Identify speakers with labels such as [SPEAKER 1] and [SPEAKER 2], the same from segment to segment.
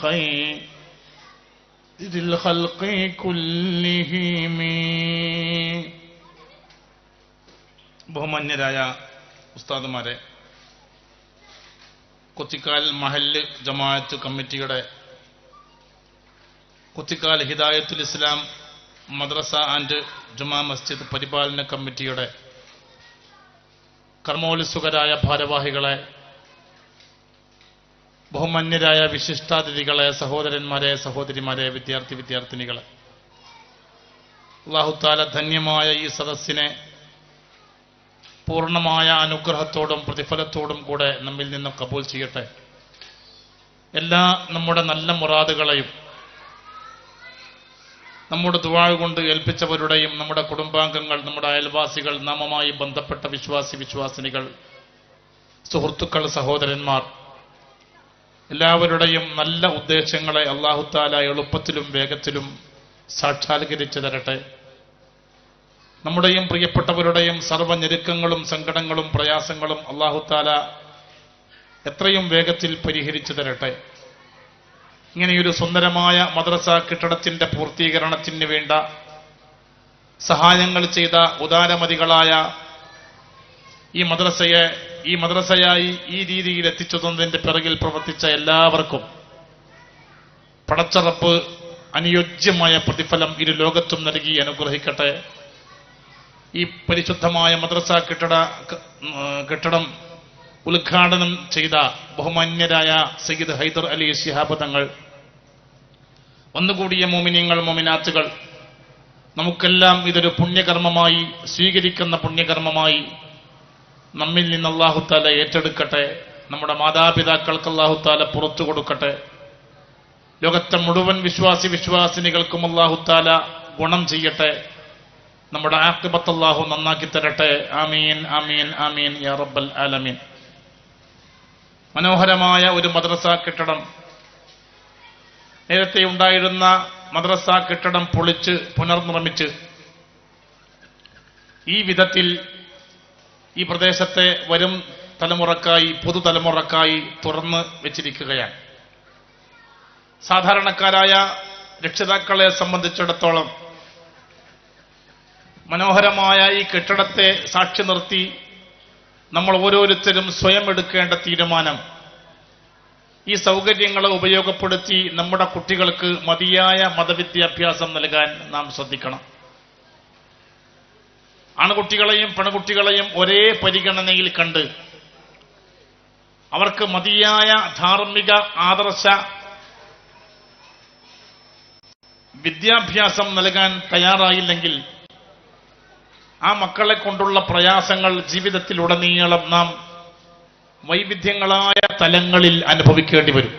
[SPEAKER 1] خير الخلق كلهم. ബഹുമാന്യരായ ഉസ്താദുമാരെ, കുത്തിക്കാൽ മഹല്ല് ജമാഅത്ത് കമ്മിറ്റിയുടെ, കുത്തിക്കാൽ ഹിദായത്തുൽ ഇസ്ലാം മദ്രസ ആൻഡ് ജുമാ മസ്ജിദ് പരിപാലന കമ്മിറ്റിയുടെ കർമ്മോത്സുകരായ ഭാരവാഹികളെ, ബഹുമാന്യരായ വിശിഷ്ടാതിഥികളെ, സഹോദരന്മാരെ, സഹോദരിമാരെ, വിദ്യാർത്ഥിനികളെ, അല്ലാഹു തആല ധന്യമായ ഈ സദസ്സിനെ പൂർണ്ണമായ അനുഗ്രഹത്തോടും പ്രതിഫലത്തോടും കൂടെ നമ്മിൽ നിന്നും കബൂൽ ചെയ്യട്ടെ. എല്ലാ നമ്മുടെ നല്ല മുറാദുകളെയും നമ്മുടെ ദുആ കൊണ്ട് ഏൽപ്പിച്ചവരുടെയും, നമ്മുടെ കുടുംബാംഗങ്ങൾ, നമ്മുടെ അയൽവാസികൾ, നാമുമായി ബന്ധപ്പെട്ട വിശ്വാസിനികൾ, സുഹൃത്തുക്കൾ, സഹോദരന്മാർ, എല്ലാവരുടെയും നല്ല ഉദ്ദേശങ്ങളെ അല്ലാഹു തആല എളുപ്പത്തിലും വേഗത്തിലും സാക്ഷാത്കരിച്ചു തരട്ടെ. നമ്മുടെയും പ്രിയപ്പെട്ടവരുടെയും സർവ്വ ഞെരുക്കങ്ങളും സങ്കടങ്ങളും പ്രയാസങ്ങളും അല്ലാഹു തആല എത്രയും വേഗത്തിൽ പരിഹരിച്ചു തരട്ടെ. ഇങ്ങനെയൊരു സുന്ദരമായ മദ്രസ കെട്ടിടത്തിന്റെ പൂർത്തീകരണത്തിന് വേണ്ട സഹായങ്ങൾ ചെയ്ത ഉദാരമതികളായ ഈ മദ്രസയായി ഈ രീതിയിൽ എത്തിച്ചതിന്റെ പിറകിൽ പ്രവർത്തിച്ച എല്ലാവർക്കും പടച്ച റബ്ബ് അനുയോജ്യമായ പ്രതിഫലം ഇരു ലോകത്തും നൽകി അനുഗ്രഹിക്കട്ടെ. ഈ പരിശുദ്ധമായ മദ്രസ കെട്ടിടം ഉദ്ഘാടനം ചെയ്ത ബഹുമാന്യരായ സയ്യിദ് ഹൈദർ അലി ശിഹാബ് തങ്ങൾ, വന്നുകൂടിയ മോമിനീങ്ങൾ, മോമിനാത്തുകൾ, നമുക്കെല്ലാം ഇതൊരു പുണ്യകർമ്മമായി സ്വീകരിക്കുന്ന പുണ്യകർമ്മമായി നമ്മിൽ നിന്ന് അല്ലാഹു തആല ഏറ്റെടുക്കട്ടെ. നമ്മുടെ മാതാപിതാക്കൾക്ക് അല്ലാഹു തആല പുറത്തു കൊടുക്കട്ടെ. ലോകത്തെ മുഴുവൻ വിശ്വാസിനികൾക്കും അല്ലാഹു തആല ഗുണം ചെയ്യട്ടെ. നമ്മുടെ ആഖിബത്ത് അല്ലാഹു നന്നാക്കി തരട്ടെ. ആമീൻ ആമീൻ ആമീൻ യാ റബ്ബൽ ആലമീൻ. മനോഹരമായ ഒരു മദ്രസ കെട്ടിടം, നേരത്തെ ഉണ്ടായിരുന്ന മദ്രസ കെട്ടിടം പൊളിച്ച് പുനർനിർമ്മിച്ച് ഈ വിധത്തിൽ ഈ പ്രദേശത്തെ വരും തലമുറക്കായി, പുതുതലമുറക്കായി തുറന്ന് വെച്ചിരിക്കുകയാണ്. സാധാരണക്കാരായ രക്ഷിതാക്കളെ സംബന്ധിച്ചിടത്തോളം മനോഹരമായ ഈ കെട്ടിടത്തെ സാക്ഷി നിർത്തി നമ്മൾ ഓരോരുത്തരും സ്വയം എടുക്കേണ്ട തീരുമാനം, ഈ സൗകര്യങ്ങളെ ഉപയോഗപ്പെടുത്തി നമ്മുടെ കുട്ടികൾക്ക് മതിയായ മതവിദ്യാഭ്യാസം നൽകാൻ നാം ശ്രദ്ധിക്കണം. ആൺകുട്ടികളെയും പെൺകുട്ടികളെയും ഒരേ പരിഗണനയിൽ കണ്ട് അവർക്ക് മതിയായ ധാർമ്മിക ആദർശ വിദ്യാഭ്യാസം നൽകാൻ തയ്യാറായില്ലെങ്കിൽ ആ മക്കളെ കൊണ്ടുള്ള പ്രയാസങ്ങൾ ജീവിതത്തിലുടനീളം നാം വൈവിധ്യങ്ങളായ തലങ്ങളിൽ അനുഭവിക്കേണ്ടി വരും.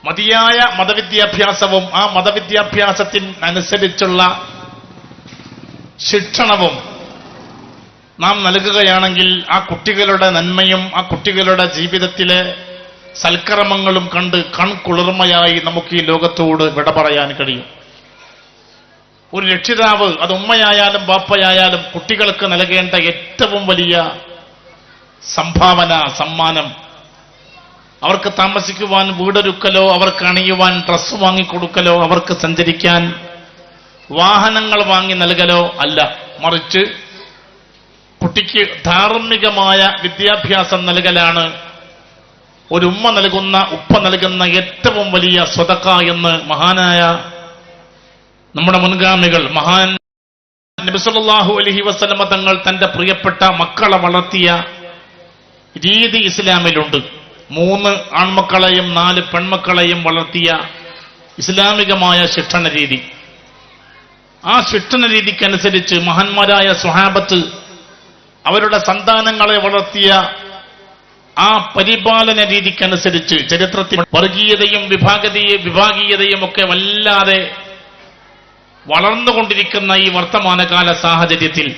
[SPEAKER 1] മതിയായ മതവിദ്യാഭ്യാസവും ആ മതവിദ്യാഭ്യാസത്തിനനുസരിച്ചുള്ള ശിക്ഷണവും നാം നൽകുകയാണെങ്കിൽ ആ കുട്ടികളുടെ നന്മയും ആ കുട്ടികളുടെ ജീവിതത്തിലെ സൽക്കർമ്മങ്ങളും കണ്ട് കൺകുളിർമയായി നമുക്ക് ഈ ലോകത്തോട് വിട പറയാൻ കഴിയും. ഒരു രക്ഷിതാവ്, അത് ഉമ്മയായാലും ബാപ്പയായാലും, കുട്ടികൾക്ക് നൽകേണ്ട ഏറ്റവും വലിയ സംഭാവന, സമ്മാനം, അവർക്ക് താമസിക്കുവാൻ വീടൊരുക്കലോ, അവർക്ക് അണിയുവാൻ ഡ്രസ്സ് വാങ്ങിക്കൊടുക്കലോ, അവർക്ക് സഞ്ചരിക്കാൻ വാഹനങ്ങൾ വാങ്ങി നൽകലോ അല്ല, മറിച്ച് കുട്ടിക്ക് ധാർമ്മികമായ വിദ്യാഭ്യാസം നൽകലാണ് ഒരു ഉമ്മ നൽകുന്ന, ഉപ്പ നൽകുന്ന ഏറ്റവും വലിയ സ്വതക്ക എന്ന് മഹാനായ നമ്മുടെ മുൻഗാമികൾ, മഹാൻ നബി സല്ലല്ലാഹു അലൈഹി വസല്ലമ തങ്ങൾ തന്റെ പ്രിയപ്പെട്ട മക്കളെ വളർത്തിയ രീതി ഇസ്ലാമിലുണ്ട്. 3 ആൺമക്കളെയും 4 പെൺമക്കളെയും വളർത്തിയ ഇസ്ലാമികമായ ശിക്ഷണ രീതി. ആ ശിക്ഷണ രീതിക്കനുസരിച്ച് മഹാന്മാരായ സ്വഹാബത്ത് അവരുടെ സന്താനങ്ങളെ വളർത്തിയ ആ പരിപാലന രീതിക്കനുസരിച്ച് ചരിത്രത്തിൽ വർഗീയതയും വിഭാഗീയതയും ഒക്കെ വല്ലാതെ വളർന്നുകൊണ്ടിരിക്കുന്ന ഈ വർത്തമാനകാല സാഹചര്യത്തിൽ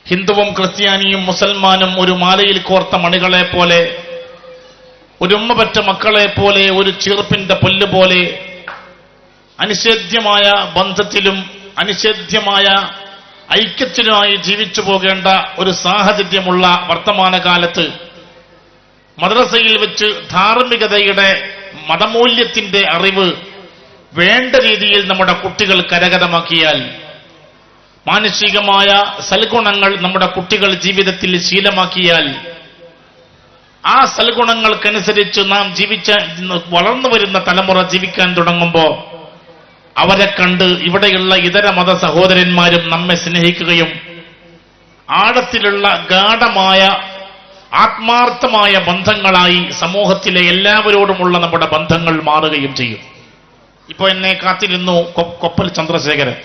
[SPEAKER 1] ഹിന്ദുവും ക്രിസ്ത്യാനിയും മുസൽമാനും ഒരു മാലയിൽ കോർത്ത മണികളെ പോലെ, ഒരു ഉമ്മ പറ്റ മക്കളെ പോലെ, ഒരു ചീർപ്പിന്റെ പുല്ല് പോലെ അനിഷേധ്യമായ ബന്ധത്തിലും അനിഷേധ്യമായ ഐക്യത്തിനുമായി ജീവിച്ചു പോകേണ്ട ഒരു സാഹചര്യമുള്ള വർത്തമാനകാലത്ത് മദ്രസയിൽ വെച്ച് ധാർമ്മികതയുടെ മതമൂല്യത്തിന്റെ അറിവ് വേണ്ട രീതിയിൽ നമ്മുടെ കുട്ടികൾ കരഗതമാക്കിയാൽ, മാനസികമായ സൽഗുണങ്ങൾ നമ്മുടെ കുട്ടികൾ ജീവിതത്തിൽ ശീലമാക്കിയാൽ, ആ സൽഗുണങ്ങൾക്കനുസരിച്ച് നാം വളർന്നു വരുന്ന തലമുറ ജീവിക്കാൻ തുടങ്ങുമ്പോൾ അവരെ കണ്ട് ഇവിടെയുള്ള ഇതര മത സഹോദരന്മാരും നമ്മെ സ്നേഹിക്കുകയും ആഴത്തിലുള്ള ഗാഢമായ ആത്മാർത്ഥമായ ബന്ധങ്ങളായി സമൂഹത്തിലെ എല്ലാവരോടുമുള്ള നമ്മുടെ ബന്ധങ്ങൾ മാറുകയും ചെയ്യും. ഇപ്പൊ എന്നെ കാത്തിരുന്നു കൊപ്പൽ ചന്ദ്രശേഖരൻ.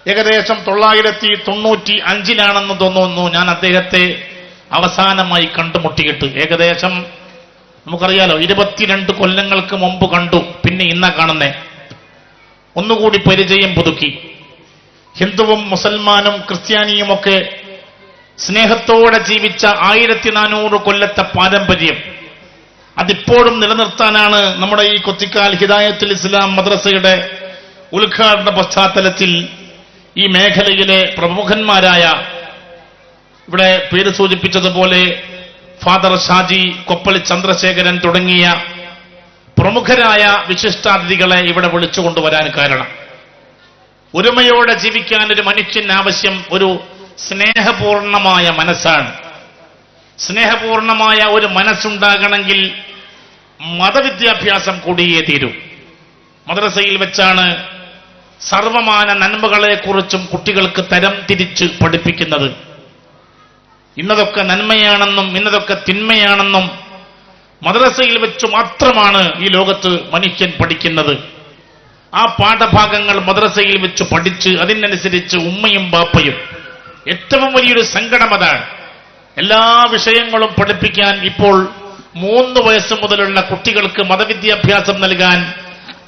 [SPEAKER 1] ഏകദേശം 995 തോന്നുന്നു ഞാൻ അദ്ദേഹത്തെ അവസാനമായി കണ്ടുമുട്ടിയിട്ട്. ഏകദേശം നമുക്കറിയാലോ 22 കൊല്ലങ്ങൾക്ക് മുമ്പ് കണ്ടു. പിന്നെ ഇന്ന കാണുന്നേ ഒന്നുകൂടി പരിചയം പുതുക്കി. ഹിന്ദുവും മുസൽമാനും ക്രിസ്ത്യാനിയുമൊക്കെ സ്നേഹത്തോടെ ജീവിച്ച 1400 കൊല്ലത്തെ പാരമ്പര്യം അതിപ്പോഴും നിലനിർത്താനാണ് നമ്മുടെ ഈ കൊച്ചിക്കാൽ ഹിദായത്തുൽ ഇസ്ലാം മദ്രസയുടെ ഉദ്ഘാടന പശ്ചാത്തലത്തിൽ ഈ മേഖലയിലെ പ്രമുഖന്മാരായ, ഇവിടെ പേര് സൂചിപ്പിച്ചതുപോലെ ഫാദർ ഷാജി, കൊപ്പൽ ചന്ദ്രശേഖരൻ തുടങ്ങിയ പ്രമുഖരായ വിശിഷ്ടാതിഥികളെ ഇവിടെ വിളിച്ചുകൊണ്ടുവരാൻ കാരണം, ഒരുമയോടെ ജീവിക്കാൻ ഒരു മനുഷ്യന് ആവശ്യം ഒരു സ്നേഹപൂർണമായ മനസ്സാണ്. സ്നേഹപൂർണമായ ഒരു മനസ്സുണ്ടാകണമെങ്കിൽ മതവിദ്യാഭ്യാസം കൂടിയേ തീരൂ. മദ്രസയിൽ വെച്ചാണ് സർവമാന നന്മകളെക്കുറിച്ചും കുട്ടികൾക്ക് തരം തിരിച്ച് പഠിപ്പിക്കുന്നത്. ഇന്നതൊക്കെ നന്മയാണെന്നും ഇന്നതൊക്കെ തിന്മയാണെന്നും മദ്രസയിൽ വെച്ച് മാത്രമാണ് ഈ ലോകത്ത് മനുഷ്യൻ പഠിക്കുന്നത്. ആ പാഠഭാഗങ്ങൾ മദ്രസയിൽ വെച്ച് പഠിച്ച് അതിനനുസരിച്ച് ഉമ്മയും ബാപ്പയും, ഏറ്റവും വലിയൊരു സങ്കടം അതാണ്, എല്ലാ വിഷയങ്ങളും പഠിപ്പിക്കാൻ ഇപ്പോൾ 3 വയസ്സ് മുതലുള്ള കുട്ടികൾക്ക് മതവിദ്യാഭ്യാസം നൽകാൻ,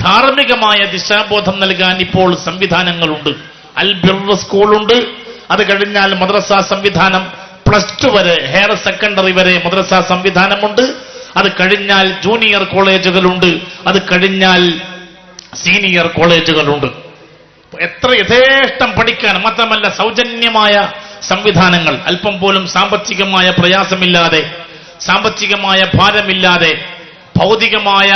[SPEAKER 1] ധാർമ്മികമായ ദിശാബോധം നൽകാൻ ഇപ്പോൾ സംവിധാനങ്ങളുണ്ട്. അൽ ബിർ സ്കൂളുണ്ട്. അത് കഴിഞ്ഞാൽ മദ്രസ സംവിധാനം +2 വരെ, ഹയർ സെക്കൻഡറി വരെ മദ്രസ സംവിധാനമുണ്ട്. അത് കഴിഞ്ഞാൽ ജൂനിയർ കോളേജുകളുണ്ട്. അത് കഴിഞ്ഞാൽ സീനിയർ കോളേജുകളുണ്ട്. എത്ര യഥേഷ്ടം പഠിക്കാൻ, മാത്രമല്ല സൗജന്യമായ സംവിധാനങ്ങൾ, അല്പം പോലും സാമ്പത്തികമായ പ്രയാസമില്ലാതെ, സാമ്പത്തികമായ ഭാരമില്ലാതെ, ഭൗതികമായ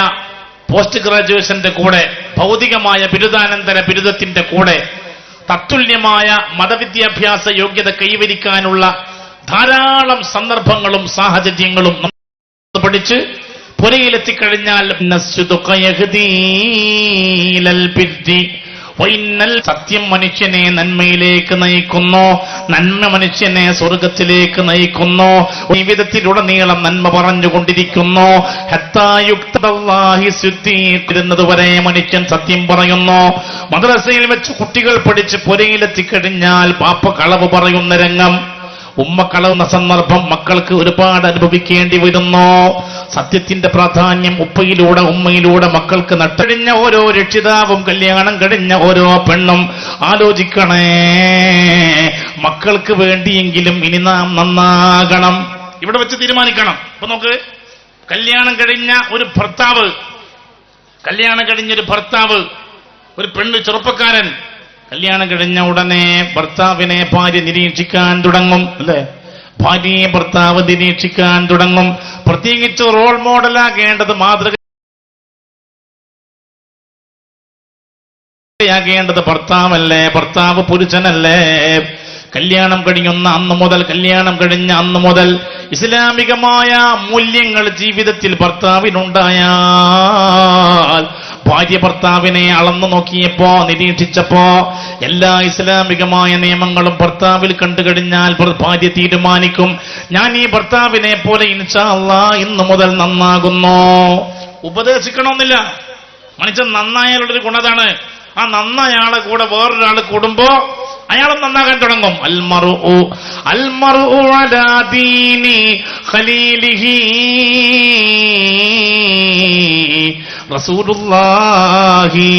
[SPEAKER 1] പോസ്റ്റ് ഗ്രാജുവേഷന്റെ കൂടെ, ഭൗതികമായ ബിരുദാനന്തര ബിരുദത്തിന്റെ കൂടെ തത്തുല്യമായ മതവിദ്യാഭ്യാസ യോഗ്യത കൈവരിക്കാനുള്ള ധാരാളം സന്ദർഭങ്ങളും സാഹചര്യങ്ങളും പഠിച്ച് പുരയിലെത്തിക്കഴിഞ്ഞാൽ സത്യം മനുഷ്യനെ നന്മയിലേക്ക് നയിക്കുന്നു, നന്മ മനുഷ്യനെ സ്വർഗത്തിലേക്ക് നയിക്കുന്നു. ജീവിതത്തിലുടനീളം നന്മ പറഞ്ഞുകൊണ്ടിരിക്കുന്നു. ുന്നതുവരെ മനുഷ്യൻ സത്യം പറയുന്നു. മദ്രസയിൽ വെച്ച് കുട്ടികൾ പഠിച്ച് പുരയിലെത്തിക്കഴിഞ്ഞാൽ പാപ്പ കളവ് പറയുന്ന രംഗം, ഉമ്മ കളവുന്ന സന്ദർഭം മക്കൾക്ക് ഒരുപാട് അനുഭവിക്കേണ്ടി വരുന്നു. സത്യത്തിന്റെ പ്രാധാന്യം ഉപ്പയിലൂടെ ഉമ്മയിലൂടെ മക്കൾക്ക് നട്ടഴിഞ്ഞ ഓരോ രക്ഷിതാവും, കല്യാണം കഴിഞ്ഞ ഓരോ പെണ്ണും ആലോചിക്കണേ, മക്കൾക്ക് വേണ്ടിയെങ്കിലും ഇനി നാം നന്നാകണം. ഇവിടെ വെച്ച് തീരുമാനിക്കണം. അപ്പൊ നോക്ക്, കല്യാണം കഴിഞ്ഞ ഒരു ഭർത്താവ്, ഒരു പെണ്ണ്, ചെറുപ്പക്കാരൻ കല്യാണം കഴിഞ്ഞ ഉടനെ ഭർത്താവിനെ ഭാര്യ നിരീക്ഷിക്കാൻ തുടങ്ങും, അല്ലേ? ഭാര്യയെ ഭർത്താവ് നിരീക്ഷിക്കാൻ തുടങ്ങും. പ്രത്യേകിച്ച് റോൾ മോഡലാകേണ്ടത്, മാതൃകയാകേണ്ടത് ഭർത്താവല്ലേ, ഭർത്താവ് പുരുഷനല്ലേ? കല്യാണം കഴിഞ്ഞ അന്ന് മുതൽ ഇസ്ലാമികമായ മൂല്യങ്ങൾ ജീവിതത്തിൽ ഭർത്താവിനുണ്ടായാൽ, ഭാര്യ ഭർത്താവിനെ അളന്നു നോക്കിയപ്പോ, നിരീക്ഷിച്ചപ്പോ എല്ലാ ഇസ്ലാമികമായ നിയമങ്ങളും ഭർത്താവിൽ കണ്ടുകഴിഞ്ഞാൽ ഭാര്യ തീരുമാനിക്കും, ഞാൻ ഈ ഭർത്താവിനെ പോലെ ഇൻഷാ അല്ലാഹ് ഇന്നു മുതൽ നന്നാകുന്നു. ഉപദേശിക്കണമെന്നില്ല, മനുഷ്യൻ നന്നായാലുള്ളൊരു ഗുണതാണ്. ആ നന്നായ ആളെ കൂടെ വേറൊരാൾ കൂടുമ്പോ അയാളും നന്നാകാൻ തുടങ്ങും. അൽമർഉ അലാ ദീനി ഖലീലിഹി റസൂലുള്ളാഹി.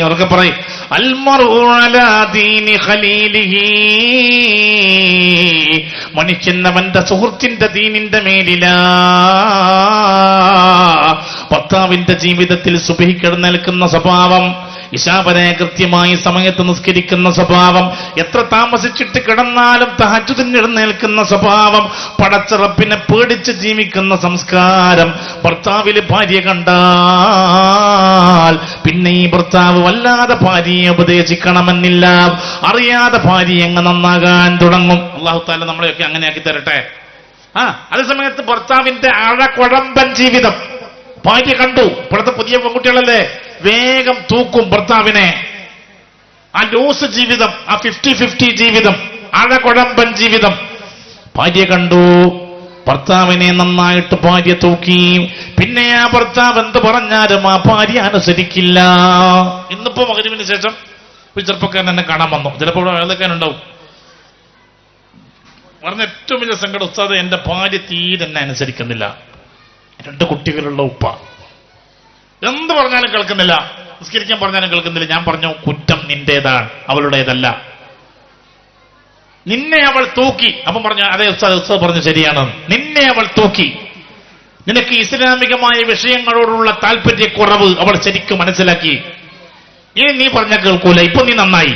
[SPEAKER 1] അവർക്ക് പറയും, അൽമർഉ അലാ ദീനി ഖലീലിഹി. മനുഷ്യൻ അവന്റെ സുഹൃത്തിന്റെ ദീനിന്റെ മേലിലാ. ഭർത്താവിന്റെ ജീവിതത്തിൽ സുബഹിക്ക് എഴുന്നേൽക്കുന്ന സ്വഭാവം, ഇശാ വരെ കൃത്യമായി സമയത്ത് നിസ്കരിക്കുന്ന സ്വഭാവം, എത്ര താമസിച്ചിട്ട് കിടന്നാലും തഹജ്ജുദിന് എഴുന്നേൽക്കുന്ന സ്വഭാവം, പടച്ച റബ്ബിനെ പേടിച്ച് ജീവിക്കുന്ന സംസ്കാരം ഭർത്താവില് ഭാര്യ കണ്ടാൽ പിന്നെ ഈ ഭർത്താവ് വല്ലാതെ ഭാര്യയെ ഉപദേശിക്കണമെന്നില്ല, അറിയാതെ ഭാര്യ എങ്ങ് നന്നാകാൻ തുടങ്ങും. അല്ലാഹു തആല നമ്മളെയൊക്കെ അങ്ങനെ ആക്കി തരട്ടെ. അതേസമയത്ത് ഭർത്താവിന്റെ അഴകുഴമ്പൻ ജീവിതം ഭാര്യ കണ്ടു. ഇപ്പോഴത്തെ പുതിയ പെൺകുട്ടികളല്ലേ വേഗം തൂക്കും ഭർത്താവിനെ. ആ ലൂസ് ജീവിതം, ആ 50-50 ജീവിതം, അഴകുഴമ്പൻ ജീവിതം ഭാര്യ കണ്ടു. ഭർത്താവിനെ നന്നായിട്ട് ഭാര്യ തൂക്കി. പിന്നെ ആ ഭർത്താവ് എന്ത് പറഞ്ഞാലും ആ ഭാര്യ അനുസരിക്കില്ല. ഇന്നിപ്പോ മഗ്‌രിബിന് ശേഷം ഒരു ചെറുപ്പക്കാരൻ എന്നെ കാണാൻ വന്നു. ചിലപ്പോൾ വേലക്കാരുണ്ടാവും. പറഞ്ഞ ഏറ്റവും വലിയ സങ്കടം, ഉസ്താദ് എന്റെ ഭാര്യ തീരെ എന്നെ അനുസരിക്കുന്നില്ല. 2 കുട്ടികളുള്ള ഉപ്പ, എന്ത് പറഞ്ഞാലും കേൾക്കുന്നില്ല, നിസ്കരിക്കാൻ പറഞ്ഞാലും കേൾക്കുന്നില്ല. ഞാൻ പറഞ്ഞു, കുറ്റം നിന്റേതാണ്, അവളുടേതല്ല. നിന്നെ അവൾ തൂക്കി. അപ്പം പറഞ്ഞു, അതെ ഉസ്താദ് പറഞ്ഞു ശരിയാണ്, നിന്നെ അവൾ തൂക്കി. നിനക്ക് ഇസ്ലാമികമായ വിഷയങ്ങളോടുള്ള താല്പര്യക്കുറവ് അവൾ ശരിക്കും മനസ്സിലാക്കി. ഇനി നീ പറഞ്ഞ കേൾക്കൂല. ഇപ്പൊ നീ നന്നായി,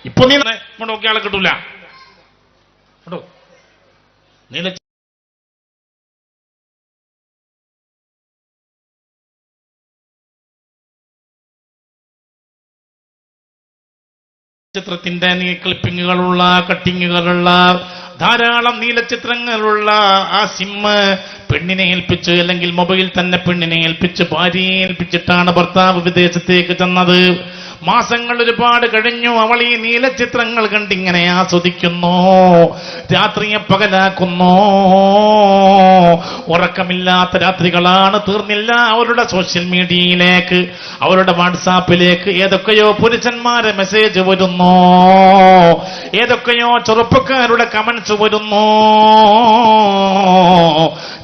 [SPEAKER 1] ഇപ്പൊ നീ നോക്കിയ ആളെ കിട്ടൂല കേട്ടോ. നീ ചിത്രത്തിന്റെ ക്ലിപ്പിങ്ങുകളുള്ള, കട്ടിങ്ങുകളുള്ള, ധാരാളം നീലച്ചിത്രങ്ങളുള്ള ആ സിമ്മ് പെണ്ണിനെ ഏൽപ്പിച്ച്, അല്ലെങ്കിൽ മൊബൈൽ തന്നെ പെണ്ണിനെ ഏൽപ്പിച്ച്, ഭാര്യയെ ഏൽപ്പിച്ചിട്ടാണ് ഭർത്താവ് വിദേശത്തേക്ക് ചെന്നത്. മാസങ്ങൾ ഒരുപാട് കഴിഞ്ഞു. അവൾ ഈ നീലച്ചിത്രങ്ങൾ കണ്ടിങ്ങനെ ആസ്വദിക്കുന്നു, രാത്രിയെ പകലാക്കുന്നു. ഉറക്കമില്ലാത്ത രാത്രികളാണ്, തീർന്നില്ല. അവരുടെ സോഷ്യൽ മീഡിയയിലേക്ക്, അവരുടെ വാട്സാപ്പിലേക്ക് ഏതൊക്കെയോ പുരുഷന്മാരെ മെസ്സേജ് വരുന്നു, ഏതൊക്കെയോ ചെറുപ്പക്കാരുടെ കമന്റ്സ് വരുന്നു.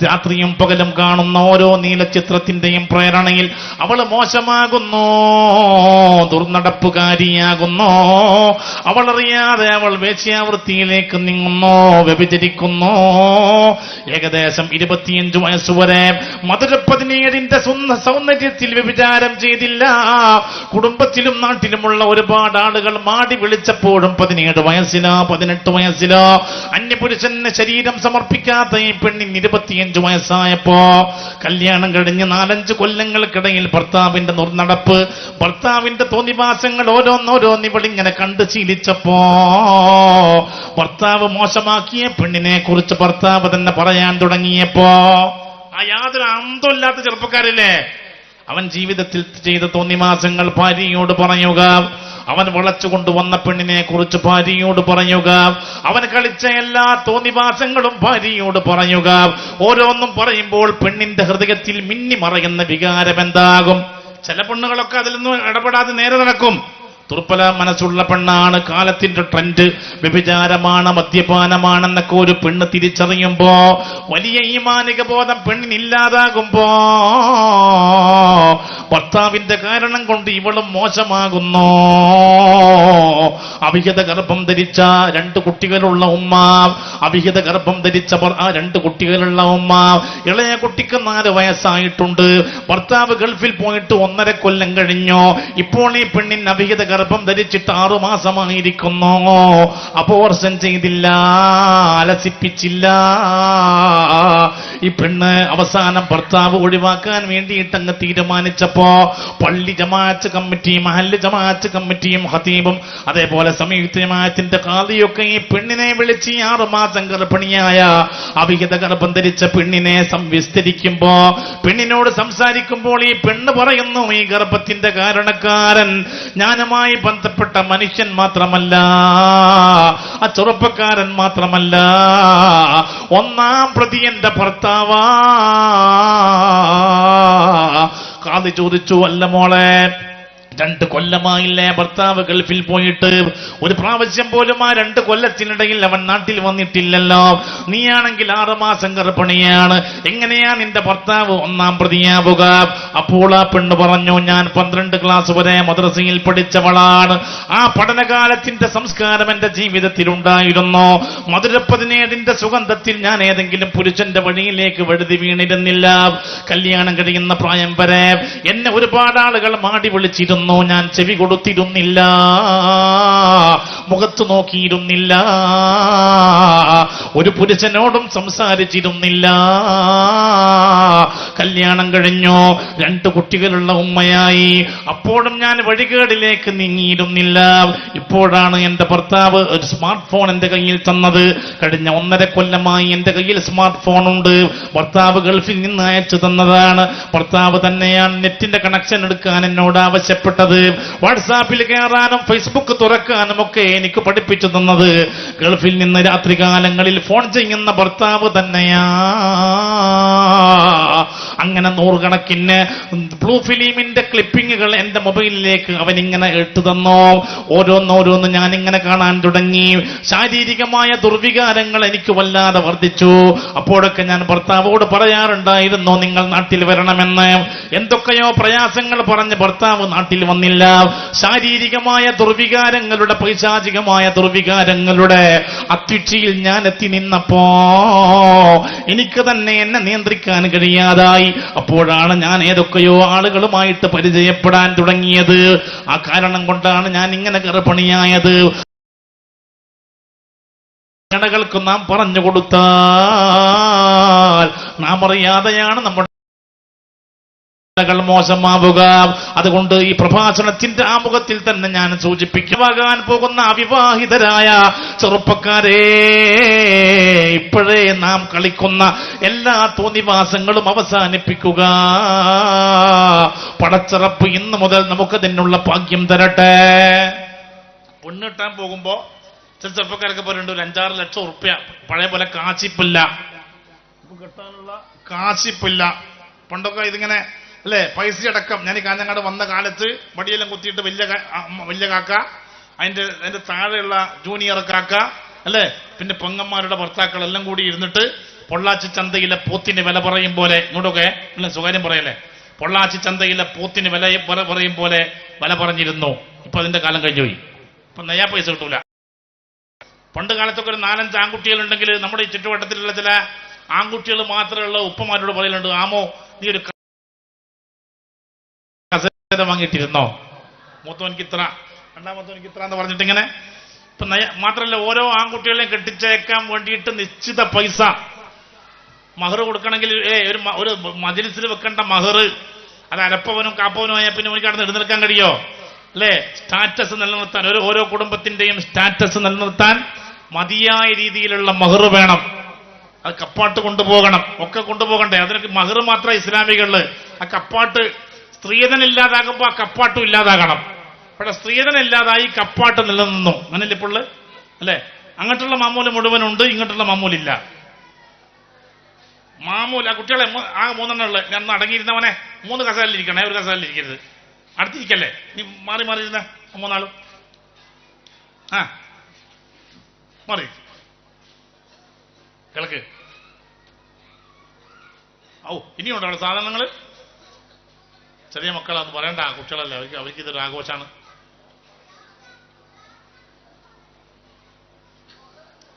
[SPEAKER 1] രാത്രിയും പകലും കാണുന്ന ഓരോ നീലച്ചിത്രത്തിന്റെയും പ്രേരണയിൽ അവൾ മോശമാകുന്നു, ദുർനടപ്പുകാരിയാകുന്നു. അവളറിയാതെ അവൾ വേശ്യാവൃത്തിയിലേക്ക് നീങ്ങുന്നു, വ്യഭിചരിക്കുന്നു. ഏകദേശം 25 വയസ്സുവരെ മധുര 17ന്റെ സൗന്ദര്യത്തിൽ വ്യഭിചാരം ചെയ്തില്ല. കുടുംബത്തിലും നാട്ടിലുമുള്ള ഒരുപാട് ആളുകൾ മാടി വിളിച്ചപ്പോഴും 17 വയസ്സിലോ 18 വയസ്സിലോ അന്യപുരുഷന് ശരീരം സമർപ്പിക്കാത്ത ഈ പെണ്ണിന് 25 വയസ്സായപ്പോ കല്യാണം കഴിഞ്ഞ് 4-5 കൊല്ലങ്ങൾക്കിടയിൽ ഭർത്താവിന്റെ ദുർനടപ്പ്, ഭർത്താവിന്റെ തോന്നിവാസങ്ങൾ ഓരോന്നിവളിങ്ങനെ കണ്ട് ശീലിച്ചപ്പോ, ഭർത്താവ് മോശമാക്കിയ പെണ്ണിനെ കുറിച്ച് ഭർത്താവ് തന്നെ പറയാൻ തുടങ്ങിയപ്പോ, ആ യാതൊരു അന്തമില്ലാത്ത ചെറുപ്പക്കാരില്ലേ, അവൻ ജീവിതത്തിൽ ചെയ്ത തോന്നിവാസങ്ങൾ ഭാര്യയോട് പറയുക, അവൻ വളച്ചുകൊണ്ടുവന്ന പെണ്ണിനെ കുറിച്ച് ഭാര്യയോട് പറയുക, അവൻ കളിച്ച എല്ലാ തോന്നിവാസങ്ങളും ഭാര്യയോട് പറയുക. ഓരോന്നും പറയുമ്പോൾ പെണ്ണിന്റെ ഹൃദയത്തിൽ മിന്നിമറയുന്ന വികാരം എന്താകും? ചില പെണ്ണുകളൊക്കെ അതിലൊന്നും ഇടപെടാതെ നേരെ നടക്കും. തുർപ്പല മനസ്സുള്ള പെണ്ണാണ്, കാലത്തിന്റെ ട്രെൻഡ് വ്യഭിചാരമാണ്, മദ്യപാനമാണെന്നൊക്കെ ഒരു പെണ്ണ് തിരിച്ചറിയുമ്പോ, വലിയ ഈമാനിക ബോധം പെണ്ണിനില്ലാതാകുമ്പോ, ഭർത്താവിന്റെ കാരണം കൊണ്ട് ഇവളും മോശമാകുന്നു. അവിഹിത ഗർഭം ധരിച്ച 2 കുട്ടികളുള്ള ഉമ്മ, അവിഹിത ഗർഭം ധരിച്ച ആ 2 കുട്ടികളുള്ള ഉമ്മ, ഇളയ കുട്ടിക്ക് 4 വയസ്സായിട്ടുണ്ട്. ഭർത്താവ് ഗൾഫിൽ പോയിട്ട് 1.5 കൊല്ലം കഴിഞ്ഞു. ഇപ്പോൾ ഈ പെണ്ണിന് അവിഹിത ഗർഭം ധരിച്ചിട്ട് 6 മാസമായിരിക്കുന്നു. അപോർഷൻ ചെയ്തില്ല, അലസിപ്പിച്ചില്ല. ഈ പെണ്ണ് അവസാനം ഭർത്താവ് ഒഴിവാക്കാൻ വേണ്ടിയിട്ട് അങ്ങ് തീരുമാനിച്ചപ്പോ പള്ളി ജമാഅത്ത് കമ്മിറ്റിയും മഹല്ല് ജമാഅത്ത് കമ്മിറ്റിയും ഖതീബും അതേപോലെ സംയുക്ത ജമാഅത്തിന്റെ ഖാദിയൊക്കെ ഈ പെണ്ണിനെ വിളിച്ച് 6 മാസം ഗർഭിണിയായ അവിഹിത ഗർഭം ധരിച്ച പെണ്ണിനെ വിസ്തരിക്കുമ്പോ, പെണ്ണിനോട് സംസാരിക്കുമ്പോൾ ഈ പെണ്ണ് പറയുന്നു, ഈ ഗർഭത്തിന്റെ കാരണക്കാരൻ ഞാനുമായി ബന്ധപ്പെട്ട മനുഷ്യൻ മാത്രമല്ല, ആ ചെറുപ്പക്കാരൻ മാത്രമല്ല, 1-ാം പ്രതി എന്റെ ഭർത്താവാ. ഖാദി ചോദിച്ചു, അല്ല മോളെ, 2 കൊല്ലമായില്ലേ ഭർത്താവ് ഗൾഫിൽ പോയിട്ട്? ഒരു പ്രാവശ്യം പോലും ആ 2 കൊല്ലത്തിനിടയിൽ അവൻ നാട്ടിൽ വന്നിട്ടില്ലല്ലോ. നീയാണെങ്കിൽ 6 മാസം ഗർഭിണിയാണ്, എങ്ങനെയാ നിന്റെ ഭർത്താവ് 1-ാം പ്രതിയാവുക? അപ്പോൾ ആ പെണ്ണ് പറഞ്ഞു, ഞാൻ 12 ക്ലാസ് വരെ മദ്രസയിൽ പഠിച്ചവളാണ്. ആ പഠനകാലത്തിന്റെ സംസ്കാരം എന്റെ ജീവിതത്തിൽ ഉണ്ടായിരുന്നു. മധുര 17ന്റെ സുഗന്ധത്തിൽ ഞാൻ ഏതെങ്കിലും പുരുഷന്റെ വഴിയിലേക്ക് വഴുതി വീണിരുന്നില്ല. കല്യാണം കഴിയുന്ന പ്രായം വരെ എന്നെ ഒരുപാട് ആളുകൾ മാടി വിളിച്ചിരുന്നു. കേട്ടിരുന്നു, ഞാൻ ചെവി കൊടുത്തിരുന്നില്ല, മുഖത്ത് നോക്കിയിരുന്നില്ല, ഒരു പുരുഷനോടും സംസാരിച്ചിരുന്നില്ല. കല്യാണം കഴിഞ്ഞു, 2 കുട്ടികളുള്ള ഉമ്മയായി. അപ്പോഴും ഞാൻ വഴികേടിലേക്ക് നീങ്ങിയിരുന്നില്ല. ഇപ്പോഴാണ് എന്റെ ഭർത്താവ് ഒരു സ്മാർട്ട് ഫോൺ എന്റെ കയ്യിൽ തന്നത്. കഴിഞ്ഞ 1.5 കൊല്ലമായി എന്റെ കയ്യിൽ സ്മാർട്ട് ഫോൺ ഉണ്ട്. ഭർത്താവ് ഗൾഫിൽ നിന്ന് അയച്ചു തന്നതാണ്. ഭർത്താവ് തന്നെയാണ് നെറ്റിന്റെ കണക്ഷൻ എടുക്കാൻ എന്നോട് ആവശ്യപ്പെട്ടത്. വാട്സാപ്പിൽ കയറാനും ഫേസ്ബുക്ക് തുറക്കാനും ഒക്കെ എനിക്ക് പഠിപ്പിച്ചു തന്നത് ഗൾഫിൽ നിന്ന് രാത്രികാലങ്ങളിൽ ഫോൺ ചെയ്യുന്ന ഭർത്താവ് തന്നെയാ. അങ്ങനെ 100 കണക്കിന് ബ്ലൂ ഫിലിമിന്റെ ക്ലിപ്പിങ്ങുകൾ എന്റെ മൊബൈലിലേക്ക് അവനിങ്ങനെ ഇട്ടു തന്നോ. ഓരോന്നോരോന്ന് ഞാനിങ്ങനെ കാണാൻ തുടങ്ങി. ശാരീരികമായ ദുർവികാരങ്ങൾ എനിക്ക് വല്ലാതെ വർദ്ധിച്ചു. അപ്പോഴൊക്കെ ഞാൻ ഭർത്താവോട് പറയാറുണ്ടായിരുന്നു, നിങ്ങൾ നാട്ടിൽ വരണമെന്ന്. എന്തൊക്കെയോ പ്രയാസങ്ങൾ പറഞ്ഞ് ഭർത്താവ് നാട്ടിൽ വന്നില്ല. ശാരീരികമായ ദുർവികാരങ്ങളുടെ, പൈശാചികമായ ദുർവികാരങ്ങളുടെ അത്യുച്ചിയിൽ ഞാൻ എത്തി നിന്നപ്പോ എനിക്ക് തന്നെ എന്നെ നിയന്ത്രിക്കാൻ കഴിയാതായി. അപ്പോഴാണ് ഞാൻ ഏതൊക്കെയോ ആളുകളുമായിട്ട് പരിചയപ്പെടാൻ തുടങ്ങിയത്. ആ കാരണം കൊണ്ടാണ് ഞാൻ ഇങ്ങനെ ഗർഭിണിയായത്. ൾക്ക് നാം പറഞ്ഞു കൊടുത്താൽ നാം അറിയാതെയാണ് നമ്മുടെ മോശമാവുക. അതുകൊണ്ട് ഈ പ്രഭാഷണത്തിന്റെ ആമുഖത്തിൽ തന്നെ ഞാൻ സൂചിപ്പിക്കുവാൻ പോകുന്ന അവിവാഹിതരായ ചെറുപ്പക്കാരെ, ഇപ്പോഴേ നാം കളിക്കുന്ന എല്ലാ തോന്നിവാസങ്ങളും അവസാനിപ്പിക്കുക. പടച്ചറപ്പ് ഇന്ന് മുതൽ നമുക്കതിനുള്ള ഭാഗ്യം തരട്ടെ. പെണ്ണിട്ടാൻ പോകുമ്പോ ചില ചെറുപ്പക്കാരൊക്കെ പറയുന്നുണ്ട്, ഒരു 5-6 ലക്ഷം ഉറുപ്പ്യ, പഴയ പോലെ കാശിപ്പില്ല, കിട്ടാനുള്ള കാശിപ്പില്ല. പണ്ടൊക്കെ ഇതിങ്ങനെ അല്ലെ, പൈസ അടക്കം. ഞാൻ ഈ കാഞ്ഞങ്ങാട് വന്ന കാലത്ത് വടിയെല്ലാം കുത്തിയിട്ട് വലിയ കാക്ക, അതിന്റെ താഴെയുള്ള ജൂനിയർ കാക്ക അല്ലെ, പിന്നെ പെങ്ങന്മാരുടെ ഭർത്താക്കളെല്ലാം കൂടി ഇരുന്നിട്ട് പൊള്ളാച്ചി ചന്തയിലെ പോത്തിന് വില പറയും പോലെ, ഇങ്ങോട്ടൊക്കെ അല്ലെ സ്വകാര്യം പറയല്ലേ, പൊള്ളാച്ചി ചന്തയിലെ പോത്തിന് വില പറയും പോലെ വില പറഞ്ഞിരുന്നു. ഇപ്പൊ അതിന്റെ കാലം കഴിഞ്ഞുപോയി. ഇപ്പൊ നയാ പൈസ കിട്ടൂല. പണ്ട് കാലത്തൊക്കെ ഒരു 4-5 ആൺകുട്ടികളുണ്ടെങ്കിൽ നമ്മുടെ ഈ ചുറ്റുവട്ടത്തിലുള്ള ചില ആൺകുട്ടികൾ മാത്രമുള്ള ഉപ്പമാരോട് പറയലുണ്ട്, ആമോ നീ ഒരു കസേര വാങ്ങിയിട്ടിരുന്നോ, മൂത്തവനിക്ക് ഇത്ര, രണ്ടാമത്തവനിക്ക് ഇത്ര എന്ന് പറഞ്ഞിട്ട് ഇങ്ങനെ. ഇപ്പൊ മാത്രമല്ല, ഓരോ ആൺകുട്ടികളെയും കെട്ടിച്ചേക്കാൻ വേണ്ടിയിട്ട് നിശ്ചിത പൈസ മഹർ കൊടുക്കണമെങ്കിൽ ഒരു മജ്‌ലിസിൽ വെക്കേണ്ട മഹർ അത് അരപ്പവനും കാപ്പവനും ആയാൽ പിന്നെ എനിക്ക് അവിടെ എഴുന്നേൽക്കാൻ കഴിയോ അല്ലെ? സ്റ്റാറ്റസ് നിലനിർത്താൻ, ഓരോ കുടുംബത്തിന്റെയും സ്റ്റാറ്റസ് നിലനിർത്താൻ മതിയായ രീതിയിലുള്ള മഹർ വേണം. അത് കപ്പാട്ട് കൊണ്ടുപോകണം, ഒക്കെ കൊണ്ടുപോകണ്ടേ? അതിനൊക്കെ മഹർ മാത്രം ഇസ്ലാമികളില്. ആ കപ്പാട്ട് സ്ത്രീധനം ഇല്ലാതാകുമ്പോ ആ കപ്പാട്ടും ഇല്ലാതാകണം. പക്ഷെ സ്ത്രീധനം ഇല്ലാതായി കപ്പാട്ട് നിലനിന്നു. അങ്ങനെയല്ലേ ഇപ്പോൾ അല്ലെ? അങ്ങോട്ടുള്ള മാമൂല് മുഴുവനുണ്ട്, ഇങ്ങോട്ടുള്ള മാമൂലില്ല. മാമൂല് ആ കുട്ടികളെ ആ 3 ഉള്ളത്. ഞാൻ അടങ്ങിയിരുന്നവനെ 3 കസേരയിലിരിക്കണേ, ഒരു കസേരയിലിരിക്കരുത്. അടുത്തിരിക്കല്ലേ, നീ മാറി മാറി ഇരുന്ന 3 ആളും മാറി കിളക്ക്. ഇനിയുണ്ടോ അവിടെ സാധനങ്ങൾ? ചെറിയ മക്കളാന്ന് പറയണ്ട, കുട്ടികളല്ലേ, അവർക്ക് ഇതൊരു ആഘോഷമാണ്.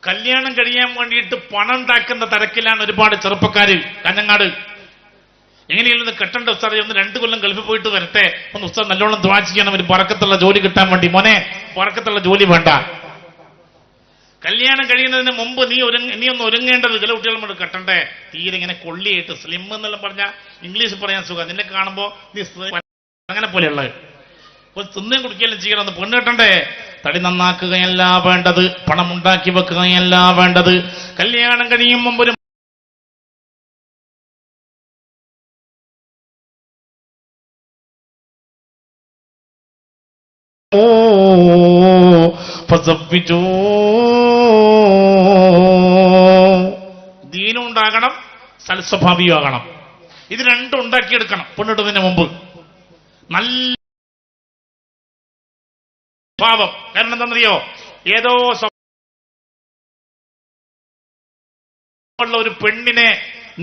[SPEAKER 1] കല്യാണം കഴിയാൻ വേണ്ടിയിട്ട് പണം ഉണ്ടാക്കുന്ന തിരക്കിലാണ് ഒരുപാട് ചെറുപ്പക്കാര് കാഞ്ഞങ്ങാട്. എങ്ങനെയുള്ളത് കെട്ടേണ്ട ഉസ്താദെ, ഒന്ന് 2 കൊല്ലം ഗൾഫിൽ പോയിട്ട് വരട്ടെ, ഒന്ന് ഉസ്താദ് നല്ലോണം ദുആ ചെയ്യണം, ഒരു ബറക്കത്തുള്ള ജോലി കിട്ടാൻ വേണ്ടി. മോനെ, ബറക്കത്തുള്ള ജോലി വേണ്ട, കല്യാണം കഴിയുന്നതിന് മുമ്പ് നീ ഒന്ന് ഒരുങ്ങേണ്ടത്. ചില കുട്ടികൾ നമ്മൾ കെട്ടണ്ടേ, തീരെ ഇങ്ങനെ കൊള്ളിയായിട്ട് സ്ലിം എന്നെല്ലാം പറഞ്ഞാൽ ഇംഗ്ലീഷ് പറയാൻ സുഖം. നിന്നെ കാണുമ്പോ നീ അങ്ങനെ പോലെയുള്ളത് തിന്നേം കുടിക്കുകയെല്ലാം ചെയ്യണം. പെണ്ണ് കെട്ടണ്ടേ, തടി നന്നാക്കുകയല്ല വേണ്ടത്, പണം ഉണ്ടാക്കി വെക്കുകയല്ല വേണ്ടത്. കല്യാണം കഴിയും മുമ്പ് ഒരു ദീനും ഉണ്ടാകണം, സൽസ്വഭാവിയാകണം. ഇത് രണ്ടും ഉണ്ടാക്കിയെടുക്കണം പെണ്ണിടുന്നതിന് മുമ്പ്. നല്ല ഭാവം. കാരണം എന്താണെന്നറിയോ, ഏതോ ഒരു പെണ്ണിനെ